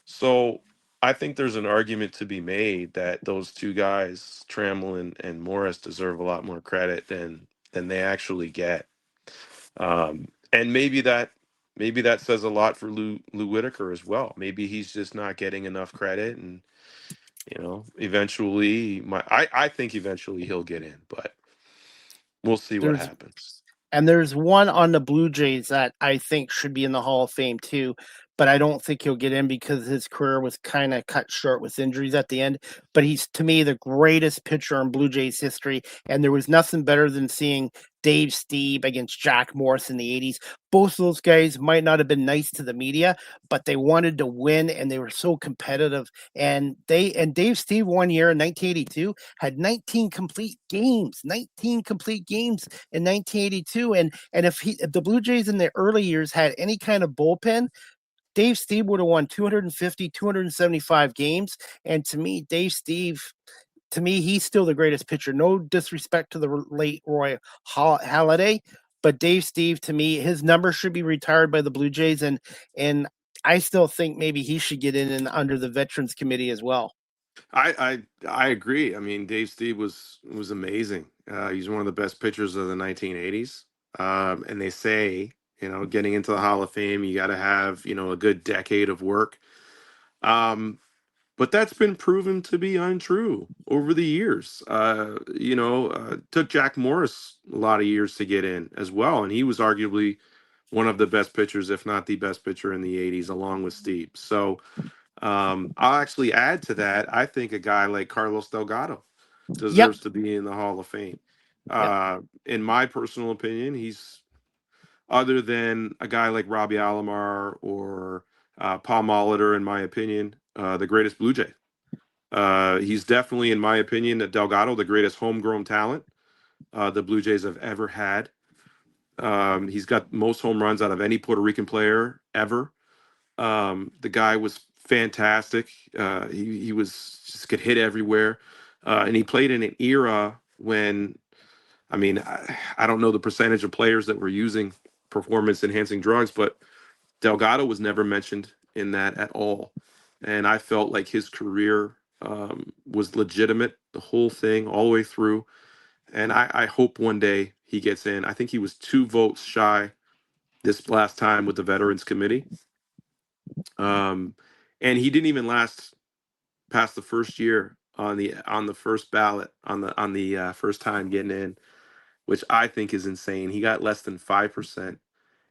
So I think there's an argument to be made that those two guys, Trammell and Morris, deserve a lot more credit than they actually get. And maybe that says a lot for Lou Whitaker as well. Maybe he's just not getting enough credit, and eventually, I think eventually he'll get in, but we'll see what There's happens. And there's one on the Blue Jays that I think should be in the Hall of Fame too, but I don't think he'll get in because his career was kind of cut short with injuries at the end. But he's, to me, the greatest pitcher in Blue Jays history, and there was nothing better than seeing Dave Stieb against Jack Morris in the 80s. Both of those guys might not have been nice to the media, but they wanted to win and they were so competitive. And Dave Stieb one year in 1982 had 19 complete games, 19 complete games in 1982. And if the Blue Jays in the early years had any kind of bullpen, Dave Stieb would have won 250, 275 games. And to me, he's still the greatest pitcher. No disrespect to the late Roy Halladay, but Dave Stieb, to me, his number should be retired by the Blue Jays, and I still think maybe he should get in and under the Veterans Committee as well. I agree. I mean, Dave Steve was amazing. He's one of the best pitchers of the 1980s. And they say, getting into the Hall of Fame, you got to have a good decade of work. But that's been proven to be untrue over the years. Took Jack Morris a lot of years to get in as well, and he was arguably one of the best pitchers, if not the best pitcher in the 80s, along with Steve. So I'll actually add to that. I think a guy like Carlos Delgado Yep. deserves to be in the Hall of Fame. Yep. In my personal opinion, he's other than a guy like Robbie Alomar or Paul Molitor, in my opinion, the greatest Blue Jay. He's definitely, in my opinion, Delgado, the greatest homegrown talent the Blue Jays have ever had. He's got most home runs out of any Puerto Rican player ever. The guy was fantastic. He was just could hit everywhere, and he played in an era when, I mean, I don't know the percentage of players that were using performance enhancing drugs, but Delgado was never mentioned in that at all. And I felt like his career was legitimate, the whole thing, all the way through. And I hope one day he gets in. I think he was 2 votes shy this last time with the Veterans Committee. Um, and he didn't even last past the first year on the first ballot on the first time getting in, which I think is insane. He got less than 5%,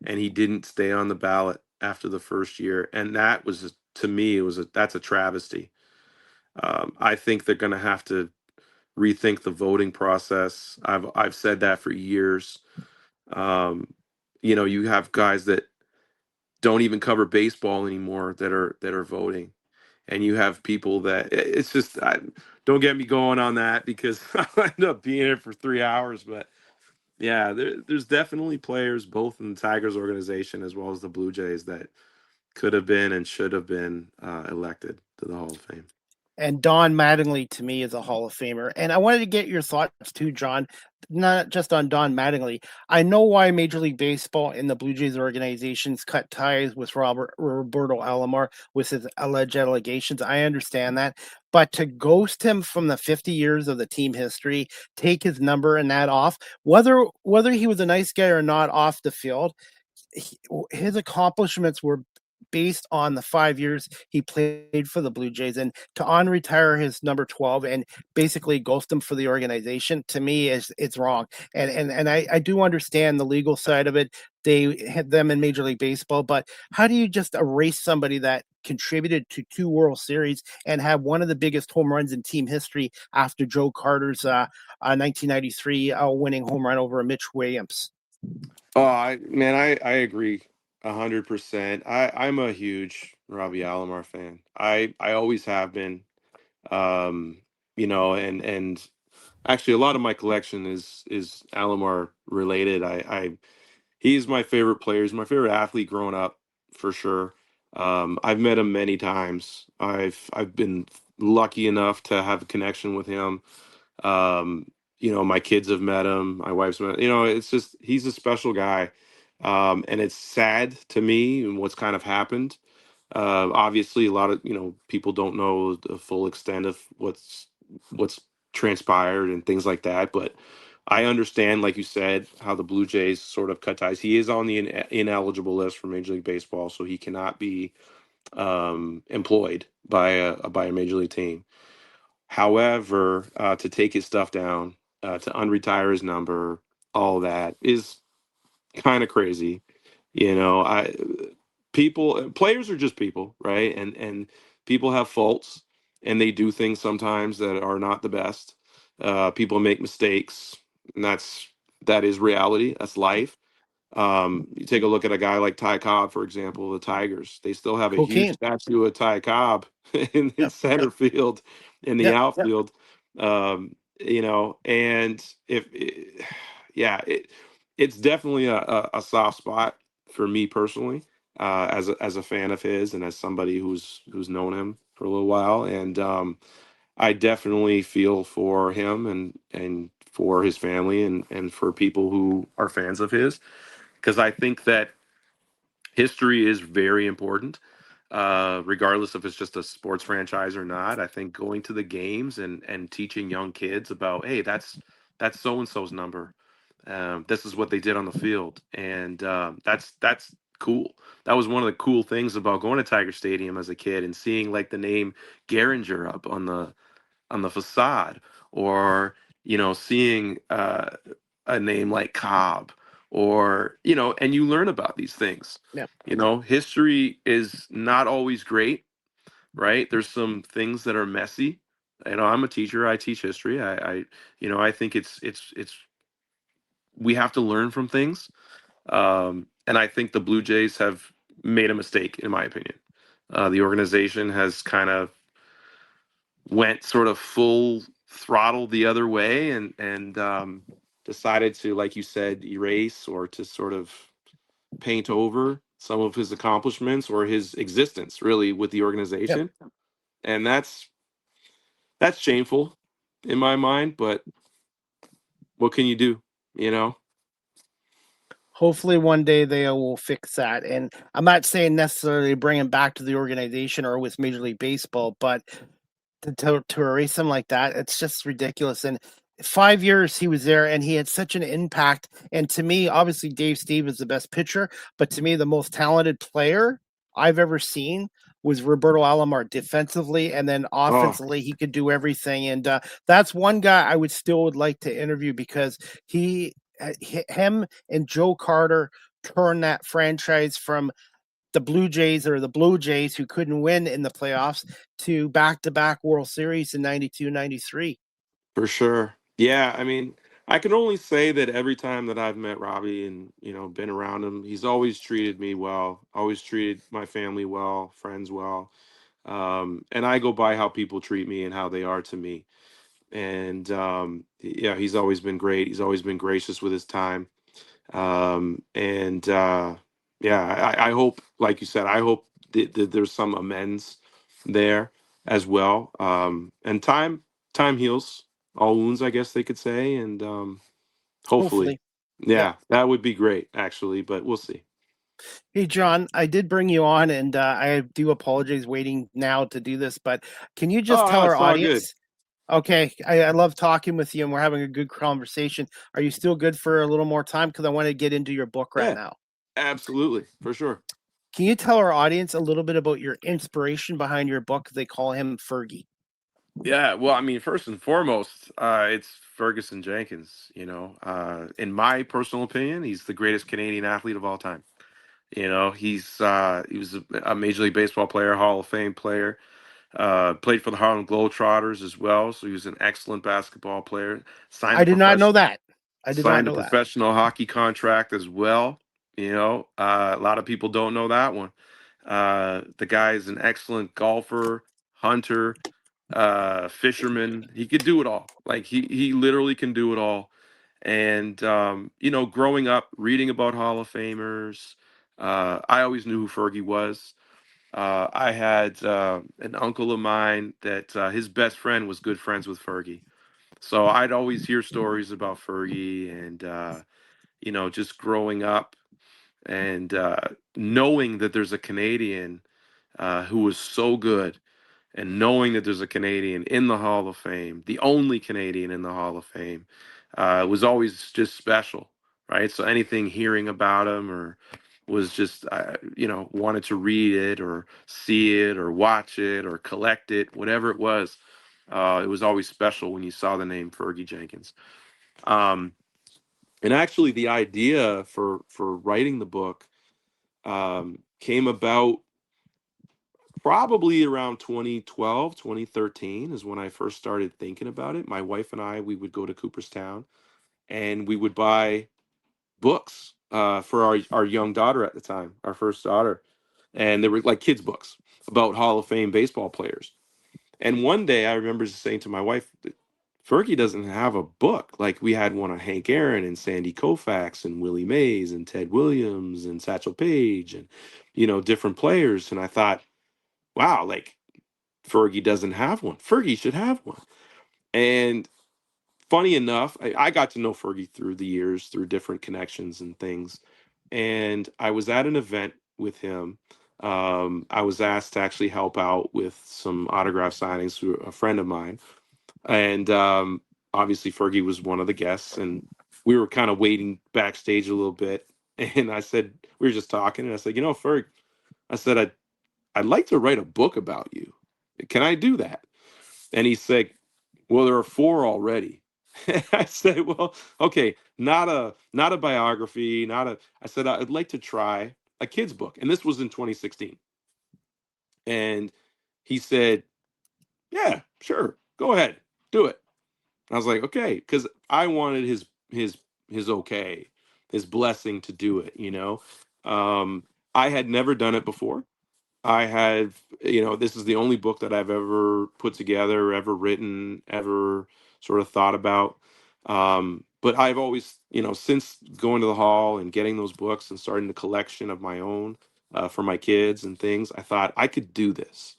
and he didn't stay on the ballot after the first year, and that was to me that's a travesty. I think they're going to have to rethink the voting process. I've said that for years. Um, you have guys that don't even cover baseball anymore that are voting, and you have people that it's just don't get me going on that because I'll end up being here for 3 hours. But yeah, there's definitely players both in the Tigers organization as well as the Blue Jays that could have been and should have been elected to the Hall of Fame. And Don Mattingly to me is a Hall of Famer. And I wanted to get your thoughts too, John, not just on Don Mattingly. I know why Major League Baseball and the Blue Jays organizations cut ties with Roberto Alomar with his alleged allegations. I understand that. But to ghost him from the 50 years of the team history, take his number and that off, whether he was a nice guy or not off the field, his accomplishments were based on the 5 years he played for the Blue Jays, and to retire his number 12 and basically ghost him for the organization, to me it's wrong. And I do understand the legal side of it. They had them in Major League Baseball, but how do you just erase somebody that contributed to 2 World Series and have one of the biggest home runs in team history after Joe Carter's 1993 winning home run over Mitch Williams? Oh, I agree 100%. I'm a huge Robbie Alomar fan. I always have been. Um, and actually a lot of my collection is Alomar related. He's my favorite player. He's my favorite athlete growing up for sure. I've met him many times. I've been lucky enough to have a connection with him. Um, my kids have met him. My wife's met. It's just he's a special guy, and it's sad to me and what's kind of happened. Obviously, a lot of people don't know the full extent of what's transpired and things like that. But I understand, like you said, how the Blue Jays sort of cut ties. He is on the ineligible list for Major League Baseball, so he cannot be employed by a major league team. However, to take his stuff down, to unretire his number, all that is kind of crazy. I players are just people, right? And people have faults, and they do things sometimes that are not the best. People make mistakes, and that is reality. That's life. You take a look at a guy like Ty Cobb, for example, the Tigers. They still have a huge Cocaine. statue of Ty Cobb in Yep. center field, in the Yep. Yep. outfield. And yeah, it's definitely a soft spot for me personally, as a fan of his and as somebody who's known him for a little while. And I definitely feel for him and for his family and for people who are fans of his, because I think that history is very important, regardless if it's just a sports franchise or not. I think going to the games and teaching young kids about, hey, that's so and so's number. This is what they did on the field, and that's cool. That was one of the cool things about going to Tiger Stadium as a kid and seeing like the name Gehringer up on the facade, or seeing a name like Cobb, or and you learn about these things. Yep. History is not always great, right? There's some things that are messy. I'm a teacher. I teach history. I think it's we have to learn from things. And I think the Blue Jays have made a mistake, in my opinion. The organization has kind of went sort of full throttle the other way, and decided to, like you said, erase or to sort of paint over some of his accomplishments or his existence really with the Yep. organization. And that's shameful in my mind, but what can you do, you know? Hopefully one day they will fix that. And I'm not saying necessarily bring him back to the organization or with Major League Baseball, but to erase him like that, it's just ridiculous. And 5 years he was there and he had such an impact. And to me, obviously Dave Steve is the best pitcher, but to me, the most talented player I've ever seen was Roberto Alomar defensively, and then Oh, offensively he could do everything. And that's one guy I would like to interview because him and Joe Carter turned that franchise from the Blue Jays who couldn't win in the playoffs to back-to-back World Series in 92, 93. For sure. Yeah, I mean, I can only say that every time that I've met Robbie and, been around him, he's always treated me well, always treated my family well, friends well. And I go by how people treat me and how they are to me. And yeah, he's always been great. He's always been gracious with his time. And yeah, I hope, like you said, I hope that there's some amends there as well. And time heals all wounds, I guess they could say. And hopefully, Hopefully. Yeah. yeah, that would be great, actually. But we'll see. Hey, John, I did bring you on, and I do apologize waiting now to do this, but can you just Oh, tell no, our it's all good. audience? Okay, I love talking with you, and we're having a good conversation. Are you still good for a little more time? Because I want to get into your book right Yeah, now. absolutely, for sure. Can you tell our audience a little bit about your inspiration behind your book? They call him Fergie. Yeah, well, I mean, first and foremost, it's Ferguson Jenkins. In my personal opinion, he's the greatest Canadian athlete of all time. He was a Major League Baseball player, Hall of Fame player. Played for the Harlem Globetrotters as well, so he was an excellent basketball player. Signed I a did not know professional that. I did not signed a know that. professional hockey contract as well. A lot of people don't know that one. The guy is an excellent golfer, hunter, fisherman. He could do it all. Like he literally can do it all. And growing up reading about Hall of Famers, I always knew who Fergie was. I had an uncle of mine that his best friend was good friends with Fergie. So I'd always hear stories about Fergie and, just growing up and knowing that there's a Canadian who was so good and knowing that there's a Canadian in the Hall of Fame, the only Canadian in the Hall of Fame, was always just special, right? So anything hearing about him or was just, wanted to read it or see it or watch it or collect it, whatever it was always special when you saw the name Fergie Jenkins. Um, and actually, the idea for writing the book came about probably around 2012, 2013 is when I first started thinking about it. My wife and I, we would go to Cooperstown and we would buy books for our young daughter at the time, our first daughter. And they were like kids' books about Hall of Fame baseball players. And one day I remember just saying to my wife, Fergie doesn't have a book. Like we had one on Hank Aaron and Sandy Koufax and Willie Mays and Ted Williams and Satchel Paige and, different players. And I thought, wow, like Fergie doesn't have one. Fergie should have one. And funny enough, I got to know Fergie through the years, through different connections and things. And I was at an event with him. I was asked to actually help out with some autograph signings through a friend of mine. And obviously, Fergie was one of the guests. And we were kind of waiting backstage a little bit. And I said, we were just talking. And I said, Ferg, I said, I'd like to write a book about you. Can I do that? And he said, well, there are four already. I said, well, okay, not a biography, not a I said I'd like to try a kid's book. And this was in 2016. And he said, yeah, sure, go ahead, do it. And I was like, okay, because I wanted his okay, his blessing to do it. Um, I had never done it before. I have, this is the only book that I've ever put together, ever written, ever sort of thought about. But I've always, since going to the hall and getting those books and starting the collection of my own for my kids and things, I thought I could do this.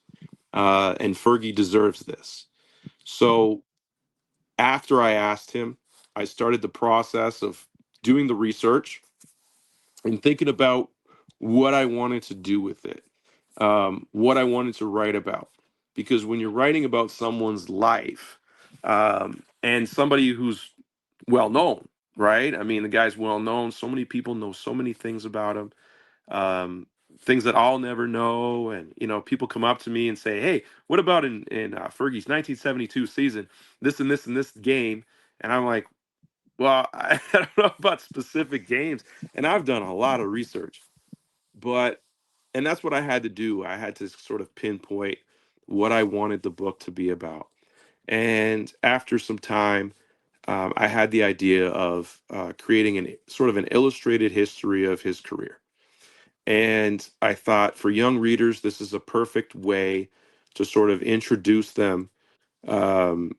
And Fergie deserves this. So after I asked him, I started the process of doing the research and thinking about what I wanted to do with it, what I wanted to write about. Because when you're writing about someone's life and somebody who's well known, right? I mean, the guy's well known. So many people know so many things about him, things that I'll never know. And, people come up to me and say, hey, what about in Fergie's 1972 season, this and this and this game? And I'm like, well, I don't know about specific games. And I've done a lot of research, but And that's what I had to do. I had to sort of pinpoint what I wanted the book to be about. And after some time, I had the idea of creating an sort of an illustrated history of his career. And I thought for young readers, this is a perfect way to sort of introduce them um,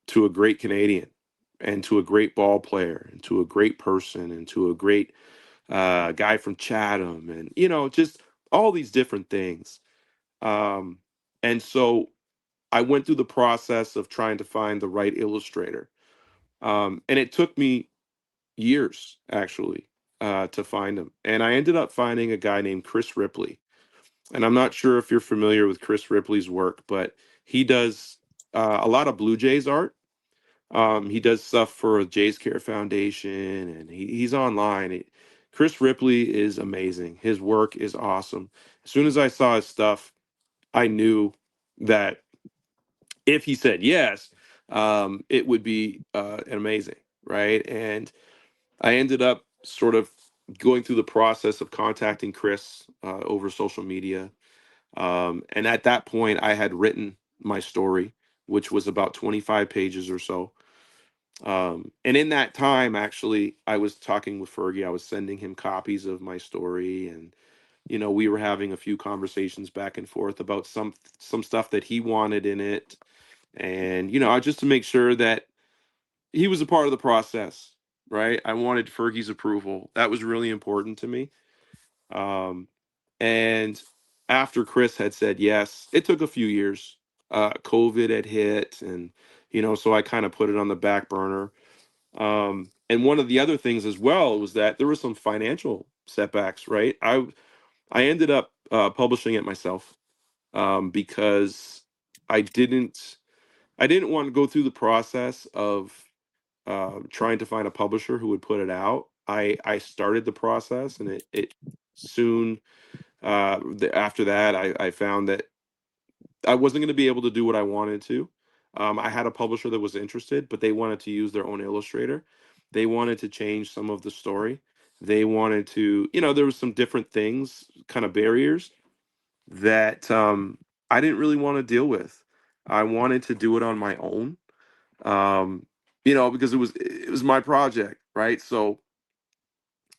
to a great Canadian and to a great ball player and to a great person and to a great guy from Chatham and, just all these different things. Um, and so I went through the process of trying to find the right illustrator. And it took me years, actually, to find him. And I ended up finding a guy named Chris Ripley. And I'm not sure if you're familiar with Chris Ripley's work, but he does a lot of Blue Jays art. He does stuff for Jays Care Foundation, and he's online. Chris Ripley is amazing. His work is awesome. As soon as I saw his stuff, I knew that if he said yes, it would be amazing, right? And I ended up sort of going through the process of contacting Chris over social media. And at that point, I had written my story, which was about 25 pages or so. And in that time, actually, I was talking with Fergie. I was sending him copies of my story, and we were having a few conversations back and forth about some stuff that he wanted in it, and just to make sure that he was a part of the process, right? I wanted Fergie's approval. That was really important to me. Um, and after Chris had said yes, it took a few years. COVID had hit, and so I kind of put it on the back burner. And one of the other things as well was that there were some financial setbacks, right? I ended up publishing it myself because I didn't I didn't want to go through the process of trying to find a publisher who would put it out. I started the process, and it soon after that I found that I wasn't going to be able to do what I wanted to. I had a publisher that was interested, but they wanted to use their own illustrator. They wanted to change some of the story. They wanted to, there was some different things, kind of barriers that I didn't really want to deal with. I wanted to do it on my own, because it was my project, right? So,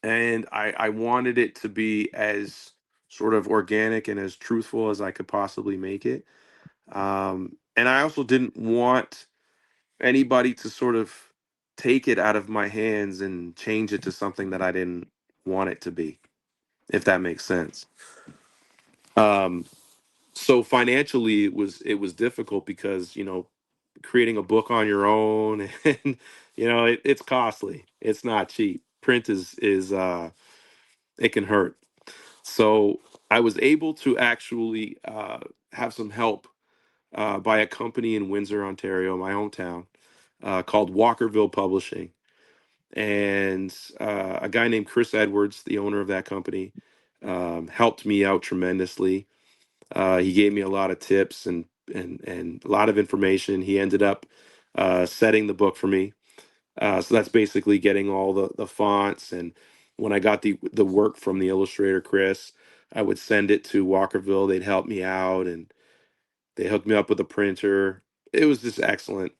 and I wanted it to be as sort of organic and as truthful as I could possibly make it. And I also didn't want anybody to sort of take it out of my hands and change it to something that I didn't want it to be, if that makes sense. Um, so financially, it was difficult because creating a book on your own and it's costly. It's not cheap. Print is it can hurt. So I was able to actually have some help by a company in Windsor, Ontario, my hometown, called Walkerville Publishing. And a guy named Chris Edwards, the owner of that company, helped me out tremendously. He gave me a lot of tips and a lot of information. He ended up setting the book for me. So that's basically getting all the fonts. And when I got the work from the illustrator, Chris, I would send it to Walkerville. They'd help me out, and they hooked me up with a printer. It was just excellent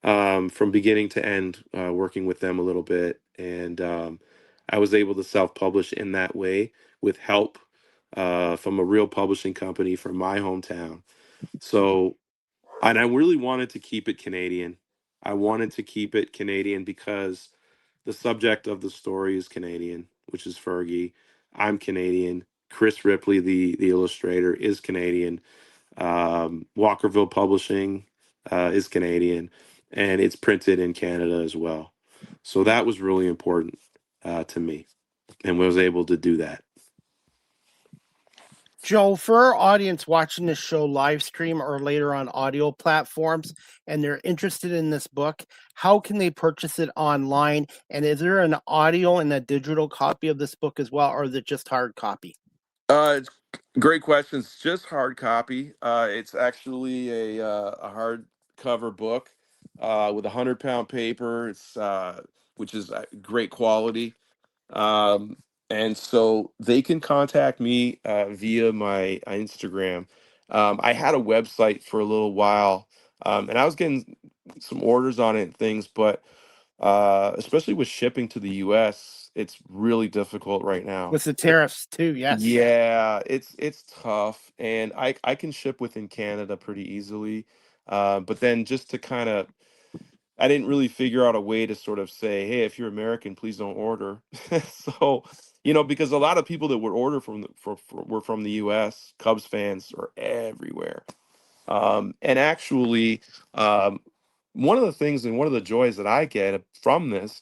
from beginning to end, working with them a little bit. And I was able to self publish in that way with help from a real publishing company from my hometown. So, and I really wanted to keep it Canadian. I wanted to keep it Canadian because the subject of the story is Canadian, which is Fergie. I'm Canadian. Chris Ripley, the illustrator, is Canadian. Walkerville Publishing is Canadian, and it's printed in Canada as well. So that was really important to me, and was able to do that. Joe, for our audience watching this show live stream or later on audio platforms, and they're interested in this book, how can they purchase it online? And is there an audio and a digital copy of this book as well, or is it just hard copy? It's great questions. Just hard copy. It's actually a hardcover book with 100-pound paper. It's which is great quality. Um, And so they can contact me via my Instagram. I had a website for a little while, and I was getting some orders on it and things, but especially with shipping to the U.S., it's really difficult right now. With the tariffs too, yes. Yeah, it's tough, and I can ship within Canada pretty easily, but then just to kind of I didn't really figure out a way to sort of say, hey, if you're American, please don't order. So, because a lot of people that would order were from the U.S. Cubs fans are everywhere, and actually, um, one of the things and one of the joys that I get from this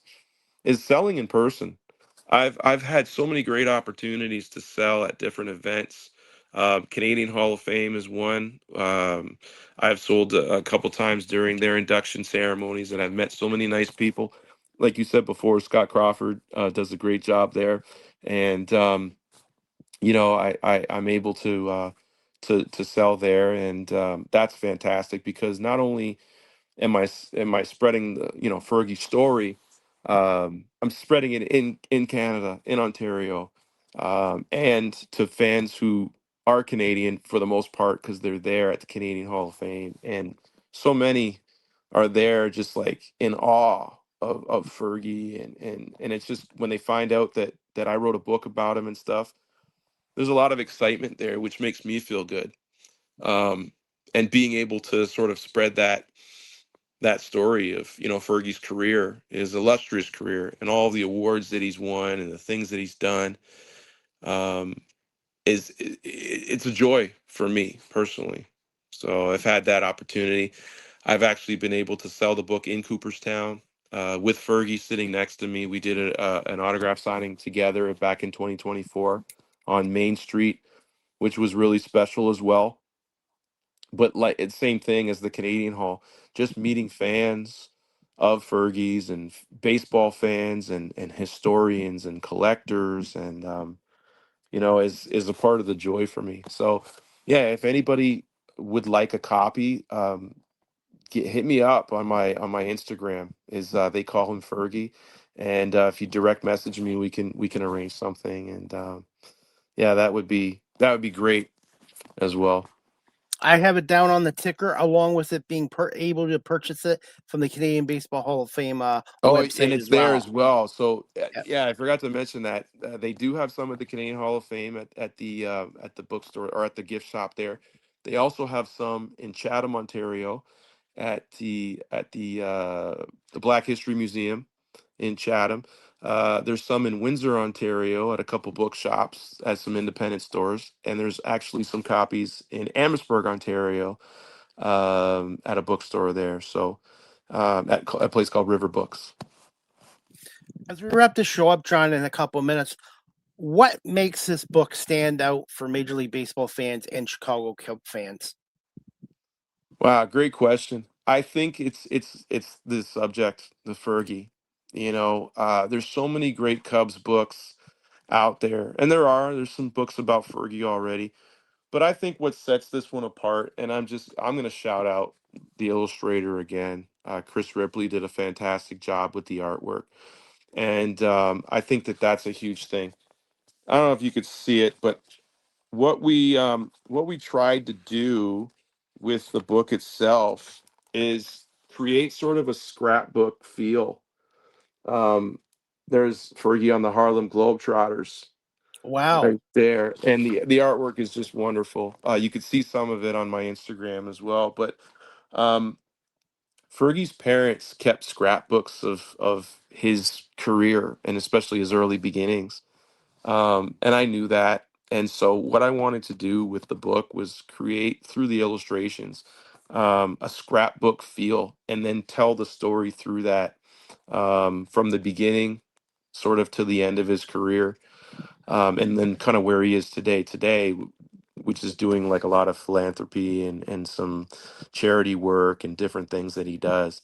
is selling in person. I've had so many great opportunities to sell at different events. Canadian Hall of Fame is one. I've sold a couple times during their induction ceremonies, and I've met so many nice people. Like you said before, Scott Crawford does a great job there, and I'm able to sell there, and that's fantastic because not only am I spreading the Fergie story? I'm spreading it in Canada, in Ontario, and to fans who are Canadian for the most part because they're there at the Canadian Hall of Fame, and so many are there just like in awe of Fergie, and it's just when they find out that I wrote a book about him and stuff. There's a lot of excitement there, which makes me feel good. Um, and being able to sort of spread that story of Fergie's career, his illustrious career, and all the awards that he's won and the things that he's done, um, it's a joy for me personally. So I've had that opportunity. I've actually been able to sell the book in Cooperstown with Fergie sitting next to me. We did an autograph signing together back in 2024 on Main Street, which was really special as well. But like it's same thing as the Canadian Hall, just meeting fans of Fergie's and baseball fans and historians and collectors and is a part of the joy for me. So yeah, if anybody would like a copy, hit me up on my Instagram. Is they call him Fergie, and if you direct message me, we can arrange something. And yeah, that would be great as well. I have it down on the ticker along with it being able to purchase it from the Canadian Baseball Hall of Fame Oh, and website it's as there well. as well. So Yep. yeah, I forgot to mention that they do have some at the Canadian Hall of Fame at the bookstore or at the gift shop there. They also have some in Chatham, Ontario, at the Black History Museum in Chatham. There's some in Windsor, Ontario, at a couple bookshops at some independent stores, and there's actually some copies in Amherstburg, Ontario, at a bookstore there. So at a place called River Books. As we wrap the show up, John, in a couple of minutes, what makes this book stand out for Major League Baseball fans and Chicago Cub fans? Wow, great question. I think it's the subject, the Fergie. There's so many great Cubs books out there, and there's some books about Fergie already. But I think what sets this one apart, and I'm gonna shout out the illustrator again. Chris Ripley did a fantastic job with the artwork, and I think that's a huge thing. I don't know if you could see it, but what we tried to do with the book itself is create sort of a scrapbook feel. Um, there's Fergie on the Harlem Globetrotters Wow. right there, and the artwork is just wonderful. You could see some of it on my Instagram as well, but um, Fergie's parents kept scrapbooks of his career and especially his early beginnings, and I knew that. And so, what I wanted to do with the book was create through the illustrations a scrapbook feel, and then tell the story through that from the beginning, sort of to the end of his career, and then kind of where he is today, which is doing like a lot of philanthropy and some charity work and different things that he does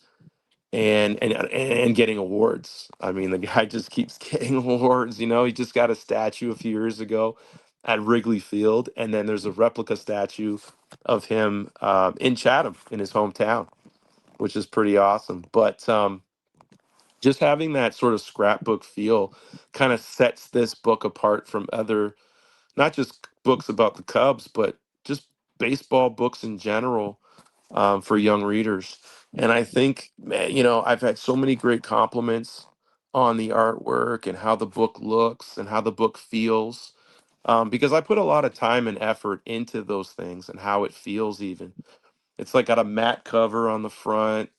and getting awards. I mean, the guy just keeps getting awards. He just got a statue a few years ago at Wrigley Field, and then there's a replica statue of him in Chatham, in his hometown, which is pretty awesome. But just having that sort of scrapbook feel kind of sets this book apart from other, not just books about the Cubs, but just baseball books in general, for young readers. And I think, man, I've had so many great compliments on the artwork and how the book looks and how the book feels, because I put a lot of time and effort into those things and how it feels even. It's like got a matte cover on the front.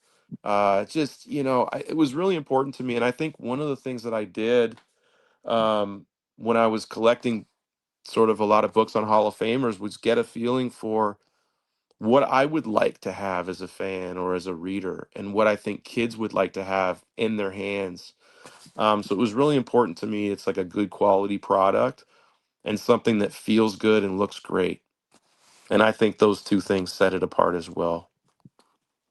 Just, it was really important to me. And I think one of the things that I did, when I was collecting sort of a lot of books on Hall of Famers, was get a feeling for what I would like to have as a fan or as a reader, and what I think kids would like to have in their hands. So it was really important to me. It's like a good quality product and something that feels good and looks great. And I think those two things set it apart as well.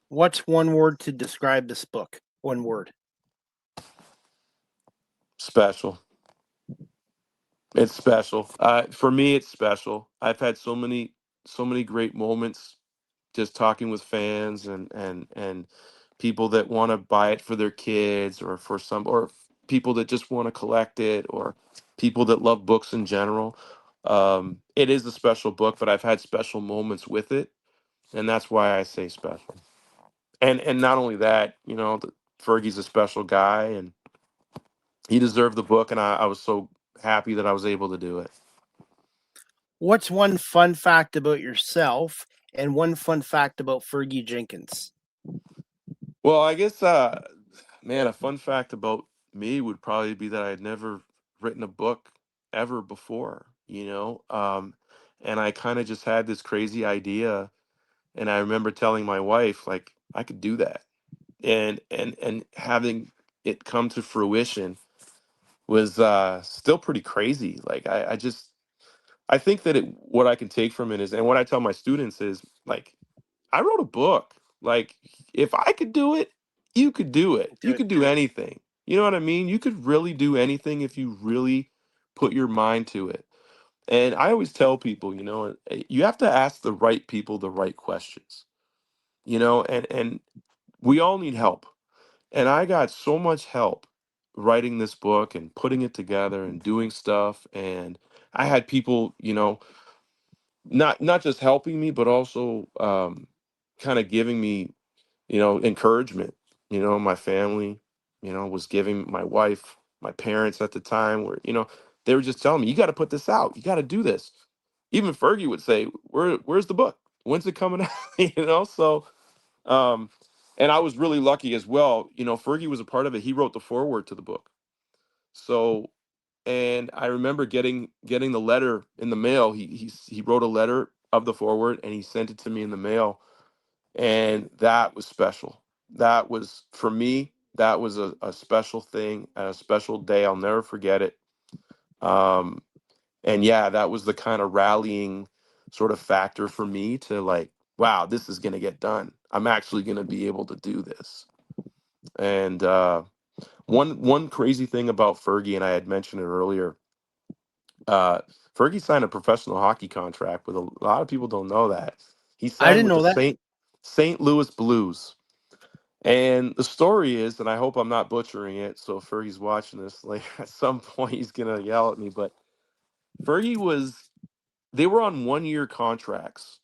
What's one word to describe this book? One word. Special. It's special. For me, it's special. I've had so many great moments just talking with fans and people that want to buy it for their kids, or for some, or people that just want to collect it, or people that love books in general. It is a special book, but I've had special moments with it, and that's why I say special. And not only that, Fergie's a special guy, and he deserved the book, and I was so happy that I was able to do it. What's one fun fact about yourself and one fun fact about Fergie Jenkins? Well, I guess, man, a fun fact about me would probably be that I had never written a book ever before, and I kind of just had this crazy idea, and I remember telling my wife, like, I could do that, and having it come to fruition was, still pretty crazy. Like, I think that what I can take from it is, and what I tell my students is, like, I wrote a book. Like, if I could do it, you could do it. Do You it. could do anything. You know what I mean? You could really do anything if you really put your mind to it. And I always tell people, you have to ask the right people the right questions. And we all need help. And I got so much help writing this book and putting it together and doing stuff. And I had people, not just helping me, but also, kind of giving me, encouragement. My family, was giving, my wife, my parents at the time were, they were just telling me, you got to put this out. You got to do this. Even Fergie would say, where's the book? When's it coming out? So, um, and I was really lucky as well. Fergie was a part of it. He wrote the foreword to the book. So, and I remember getting the letter in the mail. He wrote a letter of the foreword, and he sent it to me in the mail, and that was special. That was, for me, that was a special thing and a special day. I'll never forget it. Um, and yeah, that was the kind of rallying sort of factor for me to, like, wow, this is going to get done. I'm actually going to be able to do this. And one crazy thing about Fergie, and I had mentioned it earlier, uh, Fergie signed a professional hockey contract with, a lot of people don't know that. He I signed didn't with the know that. St. Louis Blues. And the story is, and I hope I'm not butchering it, so if Fergie's watching this later, at some point he's gonna yell at me, but Fergie they were on 1 year contracts,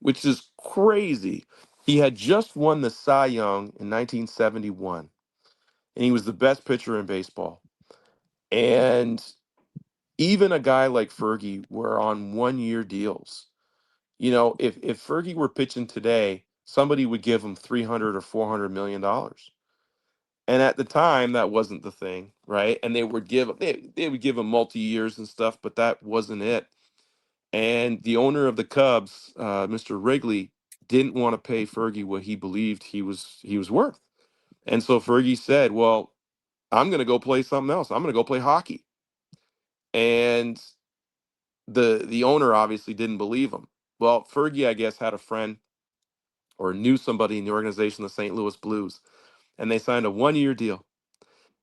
which is crazy. He had just won the Cy Young in 1971, and he was the best pitcher in baseball. And even a guy like Fergie were on 1 year deals. If Fergie were pitching today, somebody would give him 300 or 400 million dollars. And at the time, that wasn't the thing, right? And they would give him multi years and stuff, but that wasn't it. And the owner of the Cubs, Mr. Wrigley, didn't want to pay Fergie what he believed he was worth. And so Fergie said, "Well, I'm going to go play something else. I'm going to go play hockey." And the owner obviously didn't believe him. Well, Fergie, I guess, had a friend or knew somebody in the organization, the St. Louis Blues, and they signed a 1 year deal,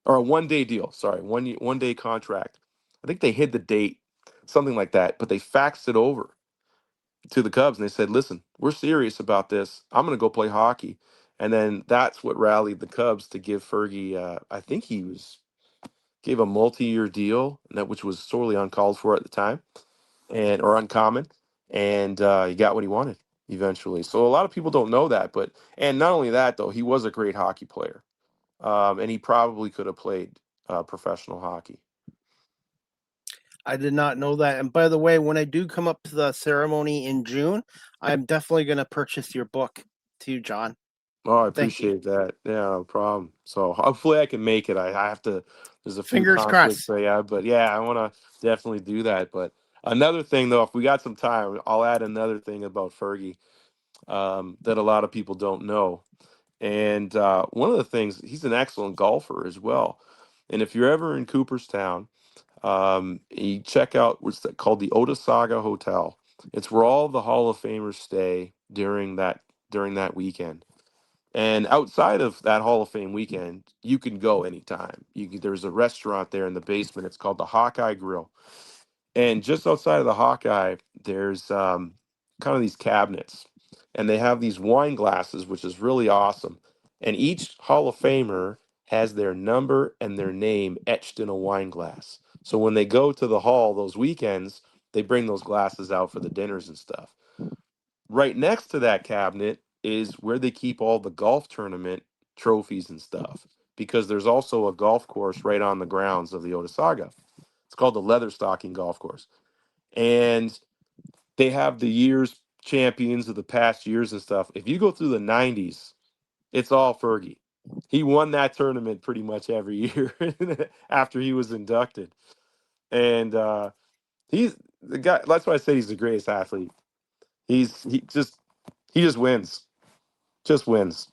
or a 1 day deal. Sorry, 1 day contract. I think they hid the date, something like that, but they faxed it over to the Cubs and they said, "Listen, we're serious about this. I'm going to go play hockey." And then that's what rallied the Cubs to give Fergie, I think gave a multi-year deal, which was sorely uncalled for at the time, and or uncommon, and he got what he wanted eventually. So a lot of people don't know that, and not only that though, he was a great hockey player, and he probably could have played professional hockey. I did not know that. And by the way, when I do come up to the ceremony in June, I'm definitely going to purchase your book to you, John. Oh, I Thank you. appreciate that. Yeah, no problem. So hopefully I can make it. I have to. There's a few Fingers conflicts, crossed. but yeah, I want to definitely do that. But another thing, though, if we got some time, I'll add another thing about Fergie that a lot of people don't know. And one of the things, he's an excellent golfer as well. And if you're ever in Cooperstown, you check out what's called the Otasaga Hotel. It's where all the Hall of Famers stay during that weekend. And outside of that Hall of Fame weekend, you can go anytime. There's a restaurant there in the basement. It's called the Hawkeye Grill. And just outside of the Hawkeye, there's kind of these cabinets. And they have these wine glasses, which is really awesome. And each Hall of Famer has their number and their name etched in a wine glass. So when they go to the hall those weekends, they bring those glasses out for the dinners and stuff. Right next to that cabinet is where they keep all the golf tournament trophies and stuff, because there's also a golf course right on the grounds of the Otasaga. It's called the Leather Stocking Golf Course. And they have the year's champions of the past years and stuff. If you go through the 90s, it's all Fergie. He won that tournament pretty much every year after he was inducted. And he's the guy. That's why I say he's the greatest athlete. He just wins. Just wins.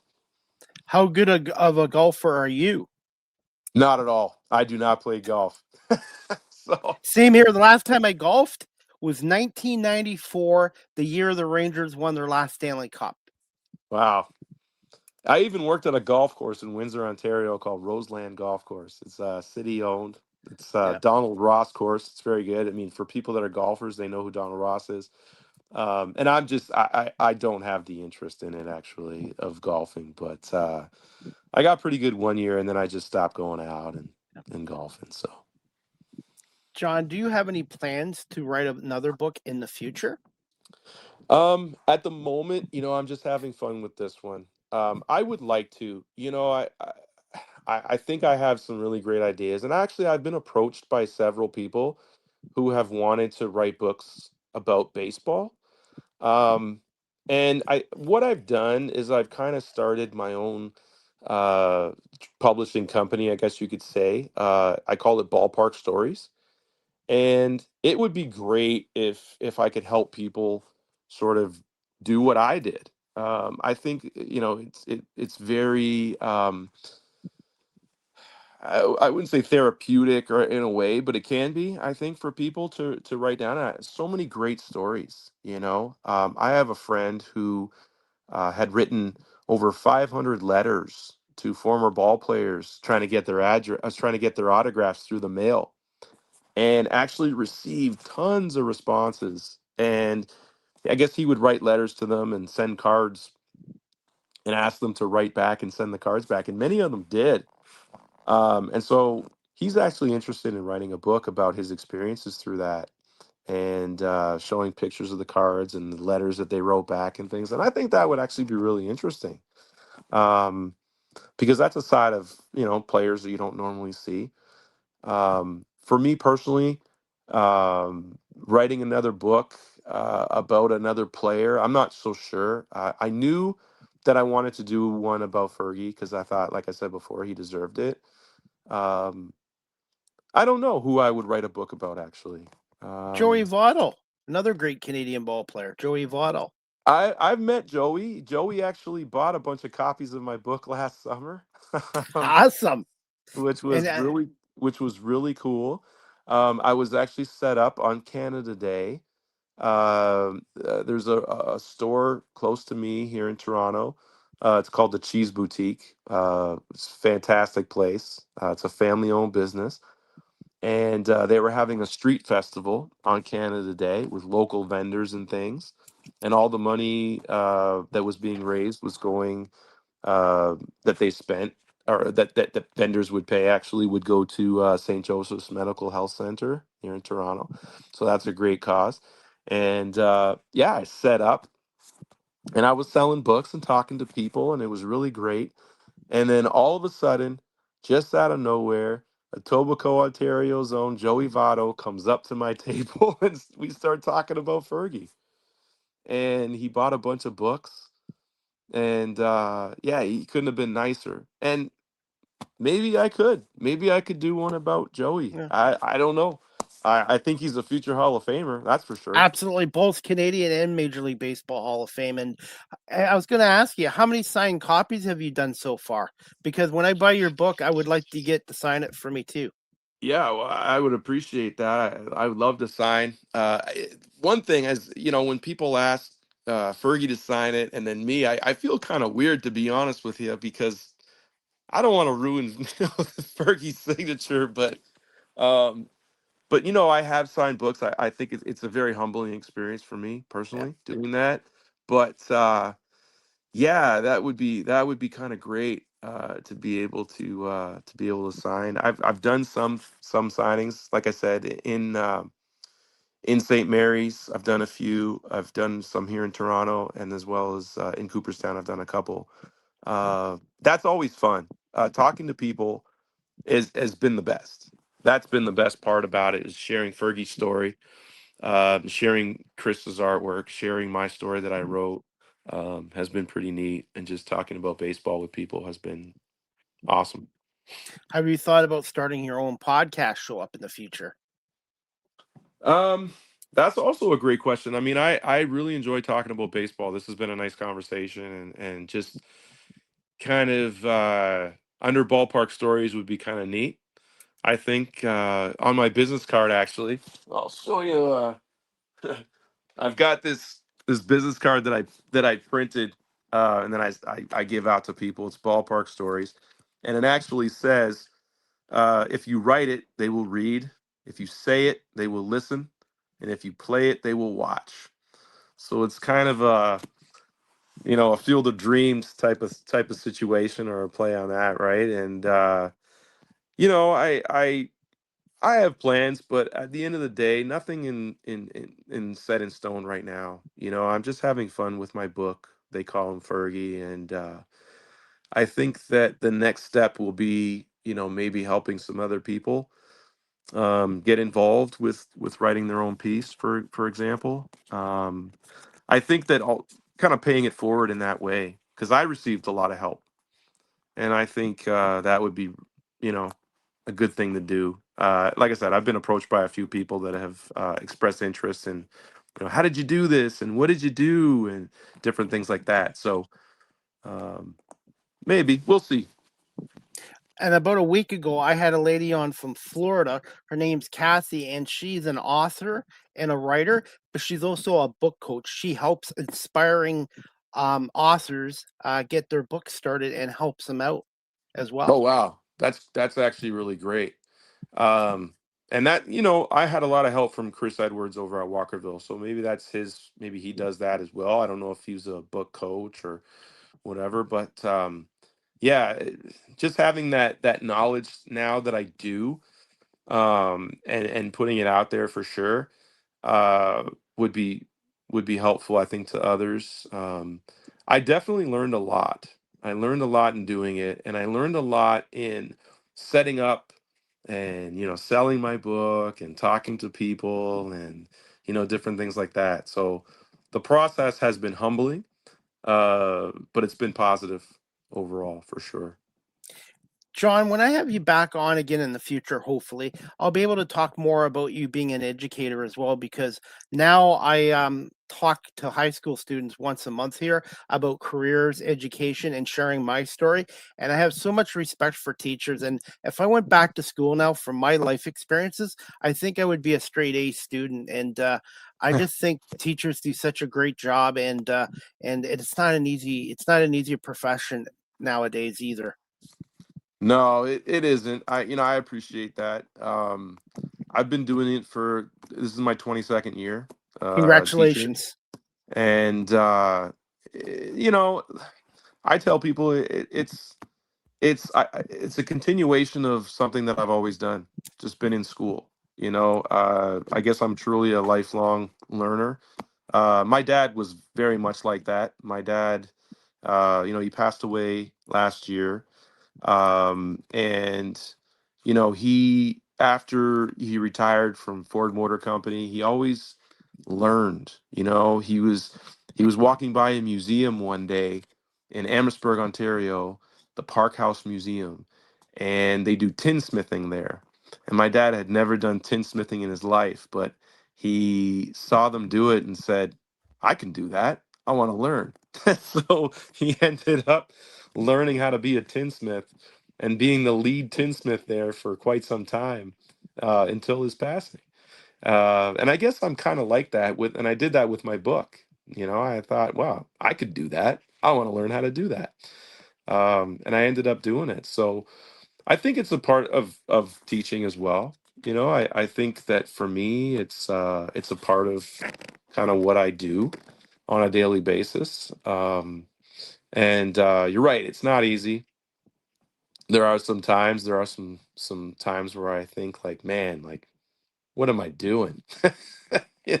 How good of a golfer are you? Not at all. I do not play golf. So Same here. The last time I golfed was 1994, the year the Rangers won their last Stanley Cup. wow. I even worked at a golf course in Windsor, Ontario called Roseland Golf Course. It's city owned. It's Yeah. Donald Ross course. It's very good. I mean, for people that are golfers, they know who Donald Ross is. And I don't have the interest in it actually of golfing, but I got pretty good one year, and then I just stopped going out and golfing. So, John, do you have any plans to write another book in the future? at the moment, I'm just having fun with this one. I would like to, I think I have some really great ideas, and actually, I've been approached by several people who have wanted to write books about baseball. Um, and what I've done is I've kind of started my own uh, publishing company, I guess you could say. I call it Ballpark Stories, and it would be great if I could help people sort of do what I did. I think it's very I wouldn't say therapeutic or in a way, but it can be, I think, for people to write down so many great stories. I have a friend who had written over 500 letters to former ball players trying to get their address, trying to get their autographs through the mail, and actually received tons of responses. And I guess he would write letters to them and send cards and ask them to write back and send the cards back, and many of them did. And so he's actually interested in writing a book about his experiences through that, and showing pictures of the cards and the letters that they wrote back and things. And I think that would actually be really interesting, um, because that's a side of players that you don't normally see. For me personally, writing another book about another player, I'm not so sure. I knew that I wanted to do one about Fergie because I thought, like I said before, he deserved it. Um, I don't know who I would write a book about actually. Joey Um, Votto, another great Canadian ball player. Joey Votto. I've met Joey. Joey actually bought a bunch of copies of my book last summer, um, Awesome. which And was really cool. I was actually set up on Canada Day. There's a store close to me here in Toronto. It's called the Cheese Boutique. It's a fantastic place. It's a family-owned business, and they were having a street festival on Canada Day with local vendors and things, and all the money that was being raised was going that they spent, or that vendors would pay, actually would go to St. Joseph's Medical Health Center here in Toronto. So that's a great cause. And yeah, I set up and I was selling books and talking to people, and it was really great. And then all of a sudden, just out of nowhere, Etobicoke, Ontario's own Joey Votto comes up to my table and we start talking about Fergie. And he bought a bunch of books. And yeah, he couldn't have been nicer. And maybe I could do one about Joey. Yeah. I don't know. I think he's a future Hall of Famer. That's for sure. Absolutely, both Canadian and Major League Baseball Hall of Fame. And I was going to ask you, how many signed copies have you done so far? Because when I buy your book, I would like to get to sign it for me too. Yeah, well, I would appreciate that. I would love to sign. One thing is, when people ask Fergie to sign it, and then me, I feel kind of weird, to be honest with you, because I don't want to ruin Fergie's signature. Um, but I have signed books. I think it's a very humbling experience for me Yeah. personally doing that. But yeah, that would be kind of great to be able to sign. I've done some signings, like I said, in St. Mary's. I've done a few. I've done some here in Toronto, and as well as in Cooperstown. I've done a couple. That's always fun. Talking to people has been the best. That's been the best part about it, is sharing Fergie's story, sharing Chris's artwork, sharing my story that I wrote, has been pretty neat. And just talking about baseball with people has been awesome. Have you thought about starting your own podcast show up in the future? Um, that's also a great question. I mean, I really enjoy talking about baseball. This has been a nice conversation, and just kind of under ballpark stories would be kind of neat. I think on my business card, actually, I'll show you. I've got this business card that I printed, and then I give out to people. It's ballpark stories, and it actually says, if you write it, they will read. If you say it, they will listen, and if you play it, they will watch. So it's kind of a field of dreams type of situation, or a play on that, right? And I have plans, but at the end of the day, nothing in set in stone right now. I'm just having fun with my book. They call him Fergie, and I think that the next step will be, maybe helping some other people get involved with writing their own piece, for example. I think that I'll kind of paying it forward in that way, because I received a lot of help, and I think that would be, you know, a good thing to do. Like I said, I've been approached by a few people that have expressed interest in, how did you do this, and what did you do, and different things like that. So um, maybe we'll see. And about a week ago, I had a lady on from Florida. Her name's Cassie, and she's an author and a writer, but she's also a book coach. She helps inspiring authors get their books started and helps them out as Oh well. wow, that's actually really great. Um, and that, I had a lot of help from Chris Edwards over at Walkerville, so maybe that's his. Maybe he does that as well. I don't know if he's a book coach or whatever, but yeah, just having that knowledge now that I do, and putting it out there for sure, uh, would be helpful, I think, to others. I definitely learned a lot. I learned a lot in doing it, and I learned a lot in setting up and selling my book and talking to people, and different things like that. So the process has been humbling, but it's been positive overall for sure. John, when I have you back on again in the future, hopefully, I'll be able to talk more about you being an educator as well, because now I talk to high school students once a month here about careers, education, and sharing my story. And I have so much respect for teachers. And if I went back to school now from my life experiences, I think I would be a straight A student. And I just think teachers do such a great job, and it's not an easy profession nowadays either. No, it isn't. I appreciate that. I've been doing it for, this is my 22nd year teaching. Congratulations. And eh, you know I tell people it's a continuation of something that I've always done. Just been in school. I guess I'm truly a lifelong learner. My dad was very much like that. My dad, he passed away last year, and he after he retired from Ford Motor Company, he always learned. He was walking by a museum one day in Amherstburg, Ontario, the Park House Museum, and they do tinsmithing there. And my dad had never done tinsmithing in his life, but he saw them do it and said, "I can do that. I want to learn." So he ended up learning how to be a tinsmith and being the lead tinsmith there for quite some time, until his passing. And I guess I'm kind of like that and I did that with my book. I thought, wow, I could do that. I want to learn how to do that. And I ended up doing it. So I think it's a part of teaching as well. I think that for me, it's a part of kind of what I do on a daily basis. And you're right, it's not easy. There are some times where I think like, man, like, what am I doing?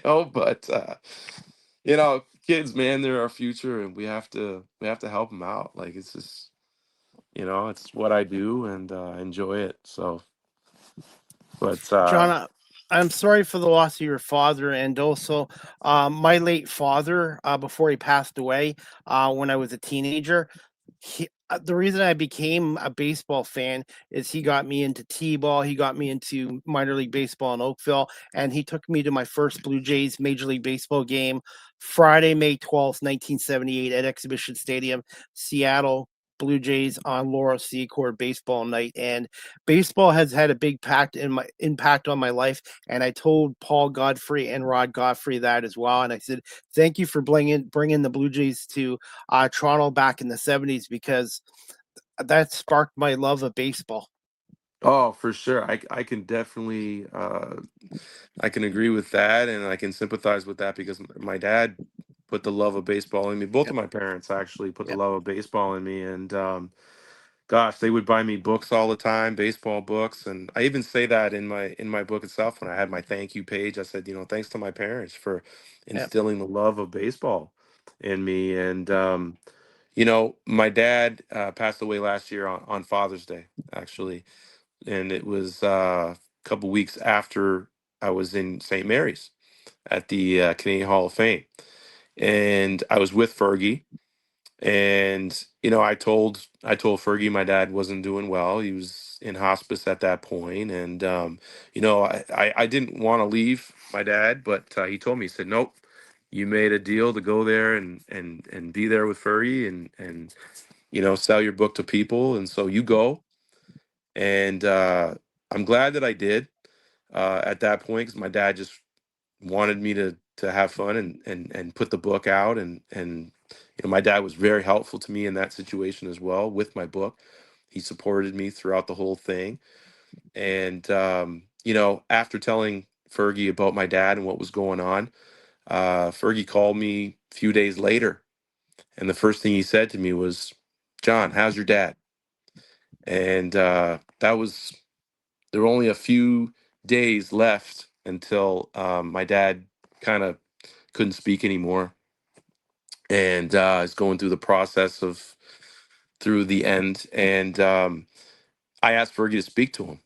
But kids, man, they're our future, and we have to help them out. Like, it's just, it's what I do, and I enjoy it. So, but John, I'm sorry for the loss of your father, and also my late father, before he passed away, when I was a teenager. The reason I became a baseball fan is he got me into t-ball. He got me into minor league baseball in Oakville, and he took me to my first Blue Jays Major League Baseball game, Friday, May 12th, 1978, at Exhibition Stadium, Seattle. Blue Jays on Laurel Secord baseball night, and baseball has had a big impact on my life. And I told Paul Godfrey and Rod Godfrey that as well. And I said, "Thank you for bringing the Blue Jays to Toronto back in the '70s, because that sparked my love of baseball." oh, for sure, I can definitely I can agree with that, and I can sympathize with that because my dad put the love of baseball in me. Both of Yep, my parents actually put the yep, love of baseball in me, and gosh, they would buy me books all the time, baseball books, and I even say that in my book itself when I had my thank you page. I said, thanks to my parents for yep. instilling the love of baseball in me. And my dad passed away last year on Father's Day, actually, and it was a couple weeks after I was in St. Mary's at the Canadian Hall of Fame, and I was with Fergie, and I told Fergie my dad wasn't doing well. He was in hospice at that point, and I didn't want to leave my dad, but he told me, he said, "Nope, you made a deal to go there and be there with Fergie and sell your book to people, and so you go." And I'm glad that I did at that point, because my dad just wanted me to have fun and put the book out, and my dad was very helpful to me in that situation as well with my book. He supported me throughout the whole thing. And after telling Fergie about my dad and what was going on, Fergie called me a few days later, and the first thing he said to me was, "John, how's your dad?" And that was there were only a few days left until my dad kind of couldn't speak anymore, and is going through the process of through the end. And I asked Fergie to speak to him,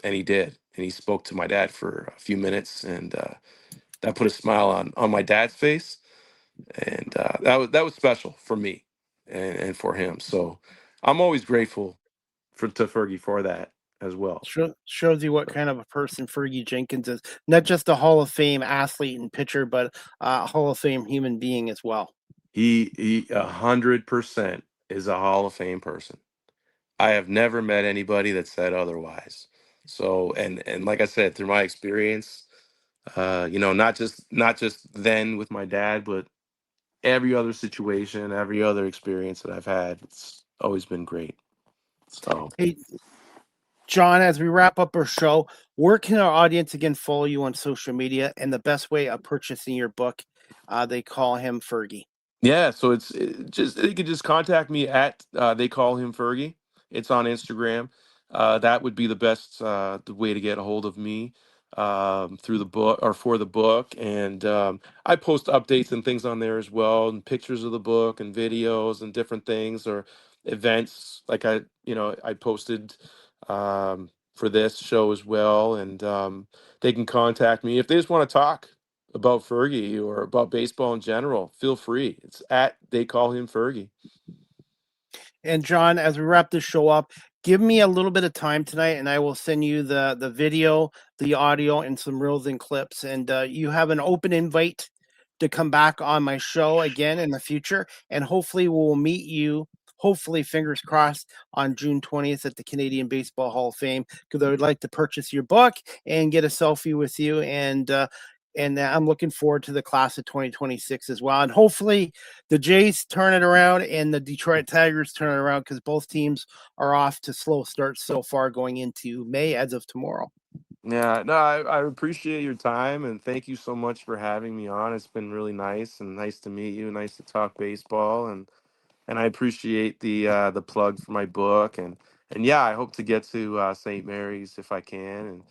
and he did. And he spoke to my dad for a few minutes, and that put a smile on my dad's face, and that was special for me and for him. So I'm always grateful to Fergie for that as well. Shows you what kind of a person Fergie Jenkins is. Not just a Hall of Fame athlete and pitcher, but a Hall of Fame human being as well. He 100% is a Hall of Fame person. I have never met anybody that said otherwise. So, and like I said, through my experience, not just then with my dad, but every other situation, every other experience that I've had, it's always been great. So Hey, John, as we wrap up our show, where can our audience again follow you on social media, and the best way of purchasing your book? They call him Fergie. Yeah, so just you can just contact me at they call him Fergie. It's on Instagram. That would be the best the way to get a hold of me through the book or for the book. And I post updates and things on there as well, and pictures of the book and videos and different things or events. Like I posted for this show as well, and they can contact me if they just want to talk about Fergie or about baseball in general, feel free. It's at they call him Fergie. And John, as we wrap this show up, give me a little bit of time tonight, and I will send you the video, the audio, and some reels and clips. And you have an open invite to come back on my show again in the future, and hopefully we'll meet you. Hopefully, fingers crossed, on June 20th at the Canadian Baseball Hall of Fame, because I would like to purchase your book and get a selfie with you. And I'm looking forward to the class of 2026 as well. And hopefully the Jays turn it around and the Detroit Tigers turn it around, because both teams are off to slow starts so far going into May as of tomorrow. Yeah, no, I appreciate your time and thank you so much for having me on. It's been really nice and nice to meet you. Nice to talk baseball and I appreciate the plug for my book and yeah, I hope to get to St. Mary's if I can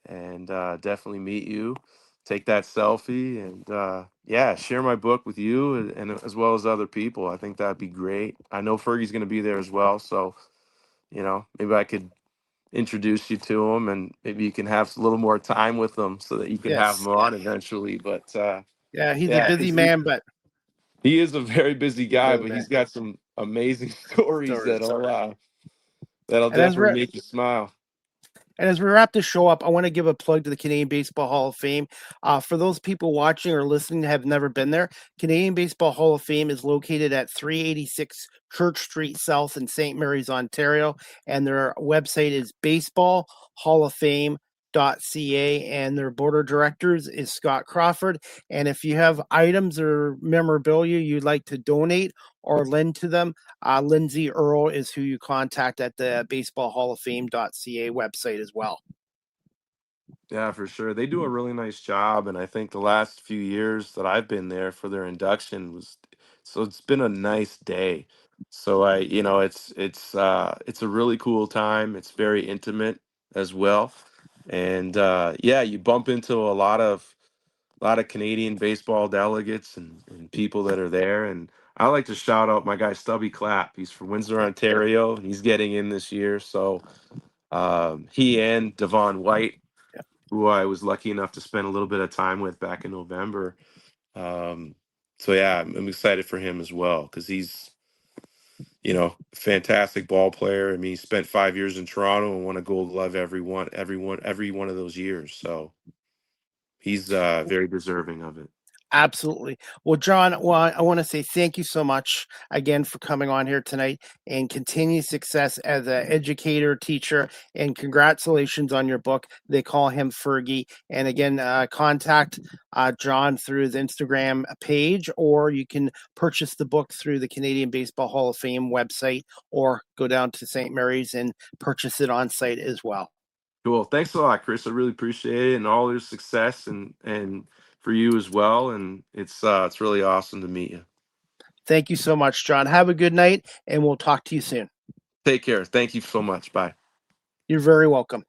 and definitely meet you, take that selfie and yeah, share my book with you and as well as other people. I think that'd be great. I know Fergie's going to be there as well, so maybe I could introduce you to him and maybe you can have a little more time with them so that you can have Yes. him on eventually. But Yeah, he's a yeah, busy 'cause man, but he is a very busy guy, busy but man. he's got some amazing stories Stories. that'll And as definitely we're make you smile. And as we wrap this show up, I want to give a plug to the Canadian Baseball Hall of Fame. For those people watching or listening that have never been there, Canadian Baseball Hall of Fame is located at 386 Church Street South in St. Mary's, Ontario. And their website is baseballhalloffame.ca, and their board of directors is Scott Crawford. And if you have items or memorabilia you'd like to donate or lend to them, Lindsay Earl is who you contact at the baseballhalloffame.ca website as well. Yeah, for sure. They do a really nice job, and I think the last few years that I've been there for their induction was so it's been a nice day. So it's a really cool time. It's very intimate as well. And yeah, you bump into a lot of Canadian baseball delegates and people that are there. And I like to shout out my guy Stubby Clapp. He's from Windsor, Ontario. He's getting in this year. So he and Devon White, who I was lucky enough to spend a little bit of time with back in November. Um, so yeah, I'm excited for him as well because he's a fantastic ball player. I mean, he spent 5 years in Toronto and won a Gold Glove every one of those years. So he's very deserving of it. Absolutely. Well, John, I want to say thank you so much again for coming on here tonight, and continued success as an educator, teacher, and congratulations on your book. They call him Fergie. And again, contact John through his Instagram page, or you can purchase the book through the Canadian Baseball Hall of Fame website, or go down to St. Mary's and purchase it on site as well. Cool. Thanks a lot, Chris. I really appreciate it and all your success and for you as well. And it's really awesome to meet you. Thank you so much, John. Have a good night, and we'll talk to you soon. Take care. Thank you so much. Bye. You're very welcome.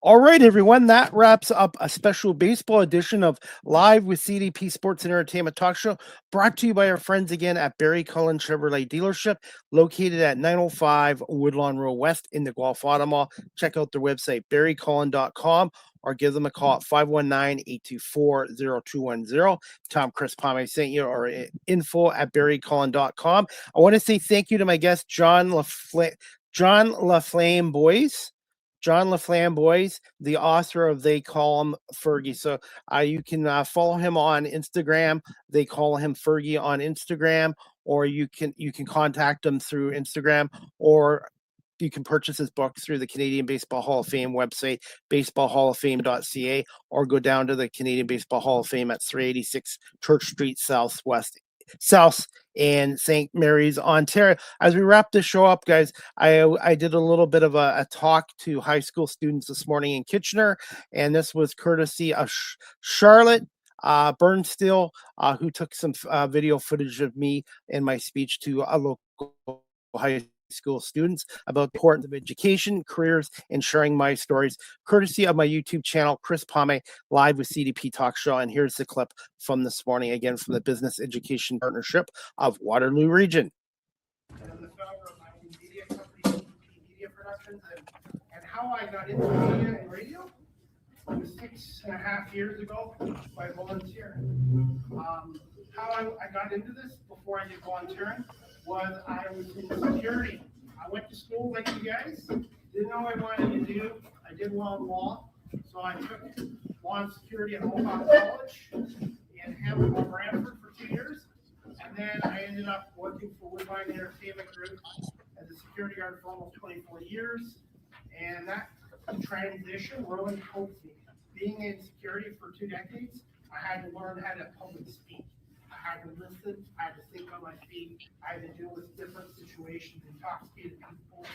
All right, everyone, that wraps up a special baseball edition of Live with CDP Sports and Entertainment Talk Show, brought to you by our friends again at Barry Cullen Chevrolet Dealership, located at 905 Woodlawn Road West in the Guelph Auto Mall. Check out their website, barrycullen.com, or give them a call at 519-824-0210. Chris Palme sent you, or info at barrycullen.com. I want to say thank you to my guest, John Laframboise. John Laframboise, the author of They Call Him Fergie. So you can follow him on Instagram. They Call Him Fergie on Instagram, or you can contact him through Instagram, or you can purchase his book through the Canadian Baseball Hall of Fame website, baseballhalloffame.ca, or go down to the Canadian Baseball Hall of Fame at 386 Church Street South in St. Mary's, Ontario. As we wrap this show up, guys, I did a little bit of a talk to high school students this morning in Kitchener, and this was courtesy of Charlotte Burnstill, who took some video footage of me and my speech to a local high school students about the importance of education, careers, and sharing my stories, courtesy of my YouTube channel, Chris Pame, live with CDP Talk Show. And here's the clip from this morning, again, from the Business Education Partnership of Waterloo Region. And I'm the founder of my own media company, Media Productions, and how I got into media and radio. It was 6.5 years ago by volunteering. How I got into this before I did volunteering was I was in security. I went to school like you guys, didn't know what I wanted to do. I did well in law, so I took law and security at Mohawk College in Hamilton, Brantford for 2 years. And then I ended up working for Woodbine Entertainment Group as a security guard for almost 24 years. And that transition really helped me. Being in security for 2 decades, I had to learn how to public speak. I had to listen, I had to think on my feet, I had to deal with different situations, intoxicated people,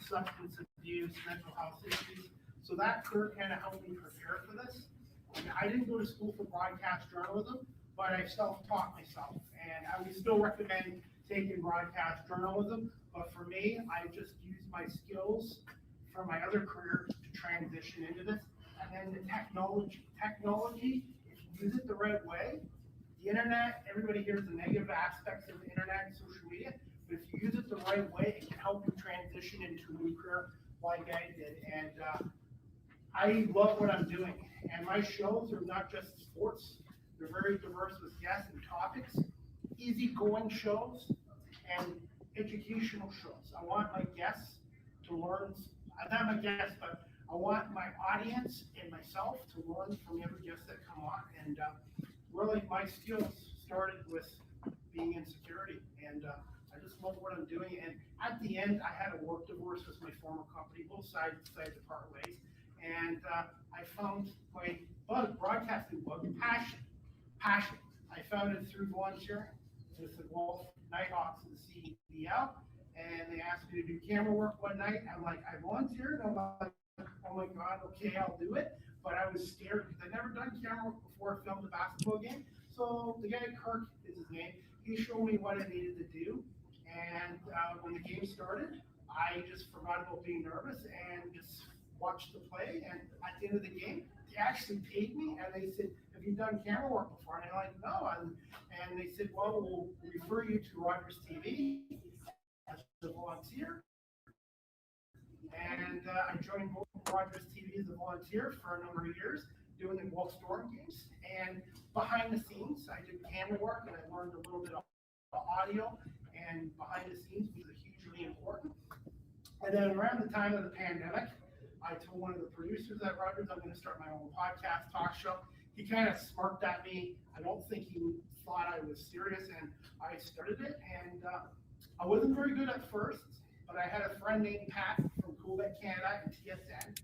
substance abuse, mental health issues. So that career kind of helped me prepare for this. And I didn't go to school for broadcast journalism, but I self-taught myself. And I would still recommend taking broadcast journalism, but for me, I just used my skills from my other career to transition into this. And then the technology, if you use it the right way, the internet, everybody hears the negative aspects of the internet and social media, but if you use it the right way, it can help you transition into a new career like I did. And I love what I'm doing. And my shows are not just sports, they're very diverse with guests and topics, easygoing shows, and educational shows. I want my guests to learn, not my guests, but I want my audience and myself to learn from every guest that come on. And really, my skills started with being in security, and I just love what I'm doing. And at the end, I had a work divorce with my former company. Both sides decided to part ways, and I found my broadcasting bug, passion. I found it through volunteering with the Wolf Nighthawks and the CDP, and they asked me to do camera work one night. I'm like, I volunteered. I'm like, oh my God, okay, I'll do it. But I was scared because I'd never done camera work before I filmed a basketball game. So the guy, Kirk is his name, he showed me what I needed to do. And when the game started, I just forgot about being nervous and just watched the play. And at the end of the game, they actually paid me and they said, have you done camera work before? And I'm like, no. And they said, well, we'll refer you to Rogers TV as a volunteer. And I joined Rogers TV as a volunteer for a number of years, doing the Wolf Storm games. And behind the scenes, I did camera work and I learned a little bit of audio. And behind the scenes was hugely important. And then around the time of the pandemic, I told one of the producers at Rogers, I'm going to start my own podcast talk show. He kind of smirked at me. I don't think he thought I was serious, and I started it. And I wasn't very good at first, but I had a friend named Pat from Quebec, Canada, and TSN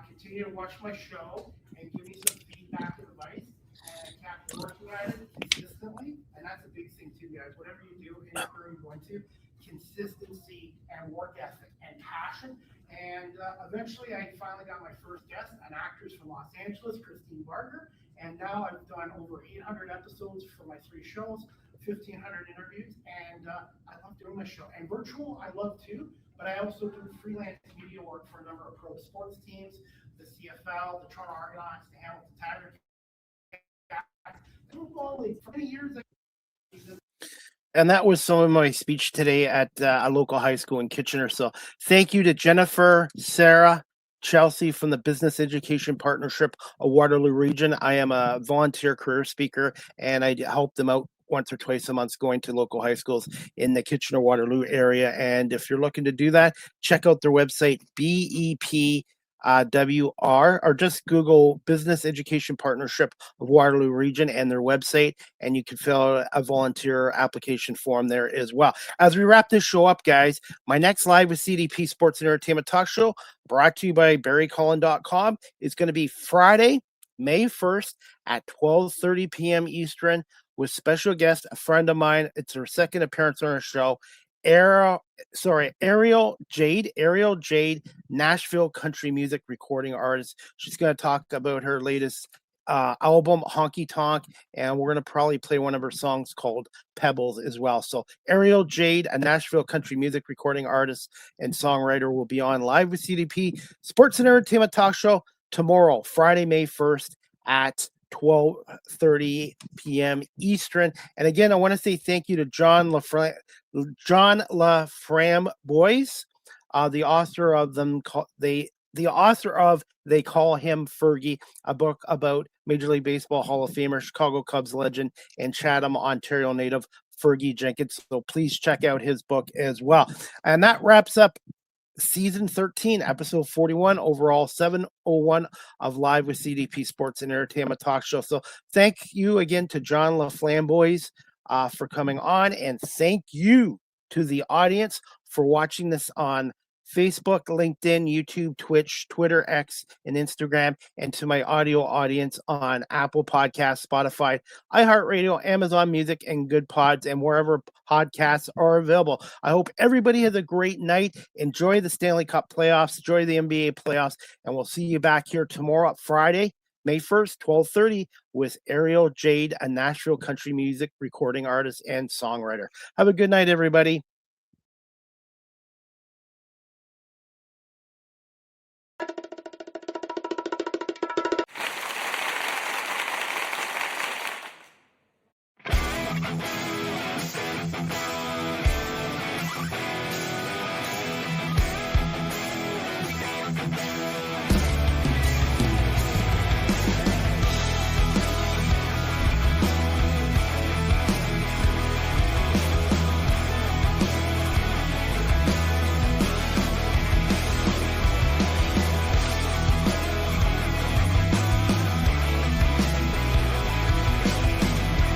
continue to watch my show and give me some feedback and advice. And I kept working at it consistently, and that's a big thing too, guys. Whatever you do in your career you're going to, consistency and work ethic and passion. And eventually I finally got my first guest, an actress from Los Angeles, Christine Barker. And now I've done over 800 episodes for my 3 shows, 1,500 interviews, and I love doing my show. And virtual, I love too, but I also do freelance media work for a number of pro sports teams, the CFL, the Toronto Argonauts, the Hamilton Tiger Cats. For many years, and that was some of my speech today at a local high school in Kitchener. So thank you to Jennifer, Sarah, Chelsea from the Business Education Partnership of Waterloo Region. I am a volunteer career speaker, and I help them out once or twice a month going to local high schools in the Kitchener-Waterloo area. And if you're looking to do that, check out their website, BEP WR, or just Google Business Education Partnership of Waterloo Region and their website, and you can fill out a volunteer application form there as well. As we wrap this show up, guys, my next live with CDP Sports and Entertainment Talk Show, brought to you by BarryCullin.com, is going to be Friday, May 1st at 12:30 p.m. Eastern with special guest, a friend of mine. It's her second appearance on our show, Ariel Jade, Nashville country music recording artist. She's going to talk about her latest album, Honky Tonk, and we're going to probably play one of her songs called Pebbles as well. So Ariel Jade, a Nashville country music recording artist and songwriter, will be on Live with CDP Sports and Entertainment Talk Show tomorrow, Friday, May 1st at 12:30 p.m. Eastern. And again, I want to say thank you to John Laframboise, the author of the author of They Call Him Fergie, a book about Major League Baseball Hall of Famer, Chicago Cubs legend, and Chatham, Ontario native Fergie Jenkins. So please check out his book as well. And that wraps up season 13, episode 41, overall 701 of Live with CDP Sports and Entertainment Talk Show. So thank you again to John Laframboise for coming on, and thank you to the audience for watching this on Facebook, LinkedIn, YouTube, Twitch, Twitter, X, and Instagram, and to my audio audience on Apple Podcasts, Spotify, iHeartRadio, Amazon Music, and Good Pods, and wherever podcasts are available. I hope everybody has a great night. Enjoy the Stanley Cup playoffs, enjoy the NBA playoffs, and we'll see you back here tomorrow, Friday, May 1st, 12:30, with Ariel Jade, a Nashville country music recording artist and songwriter. Have a good night, everybody.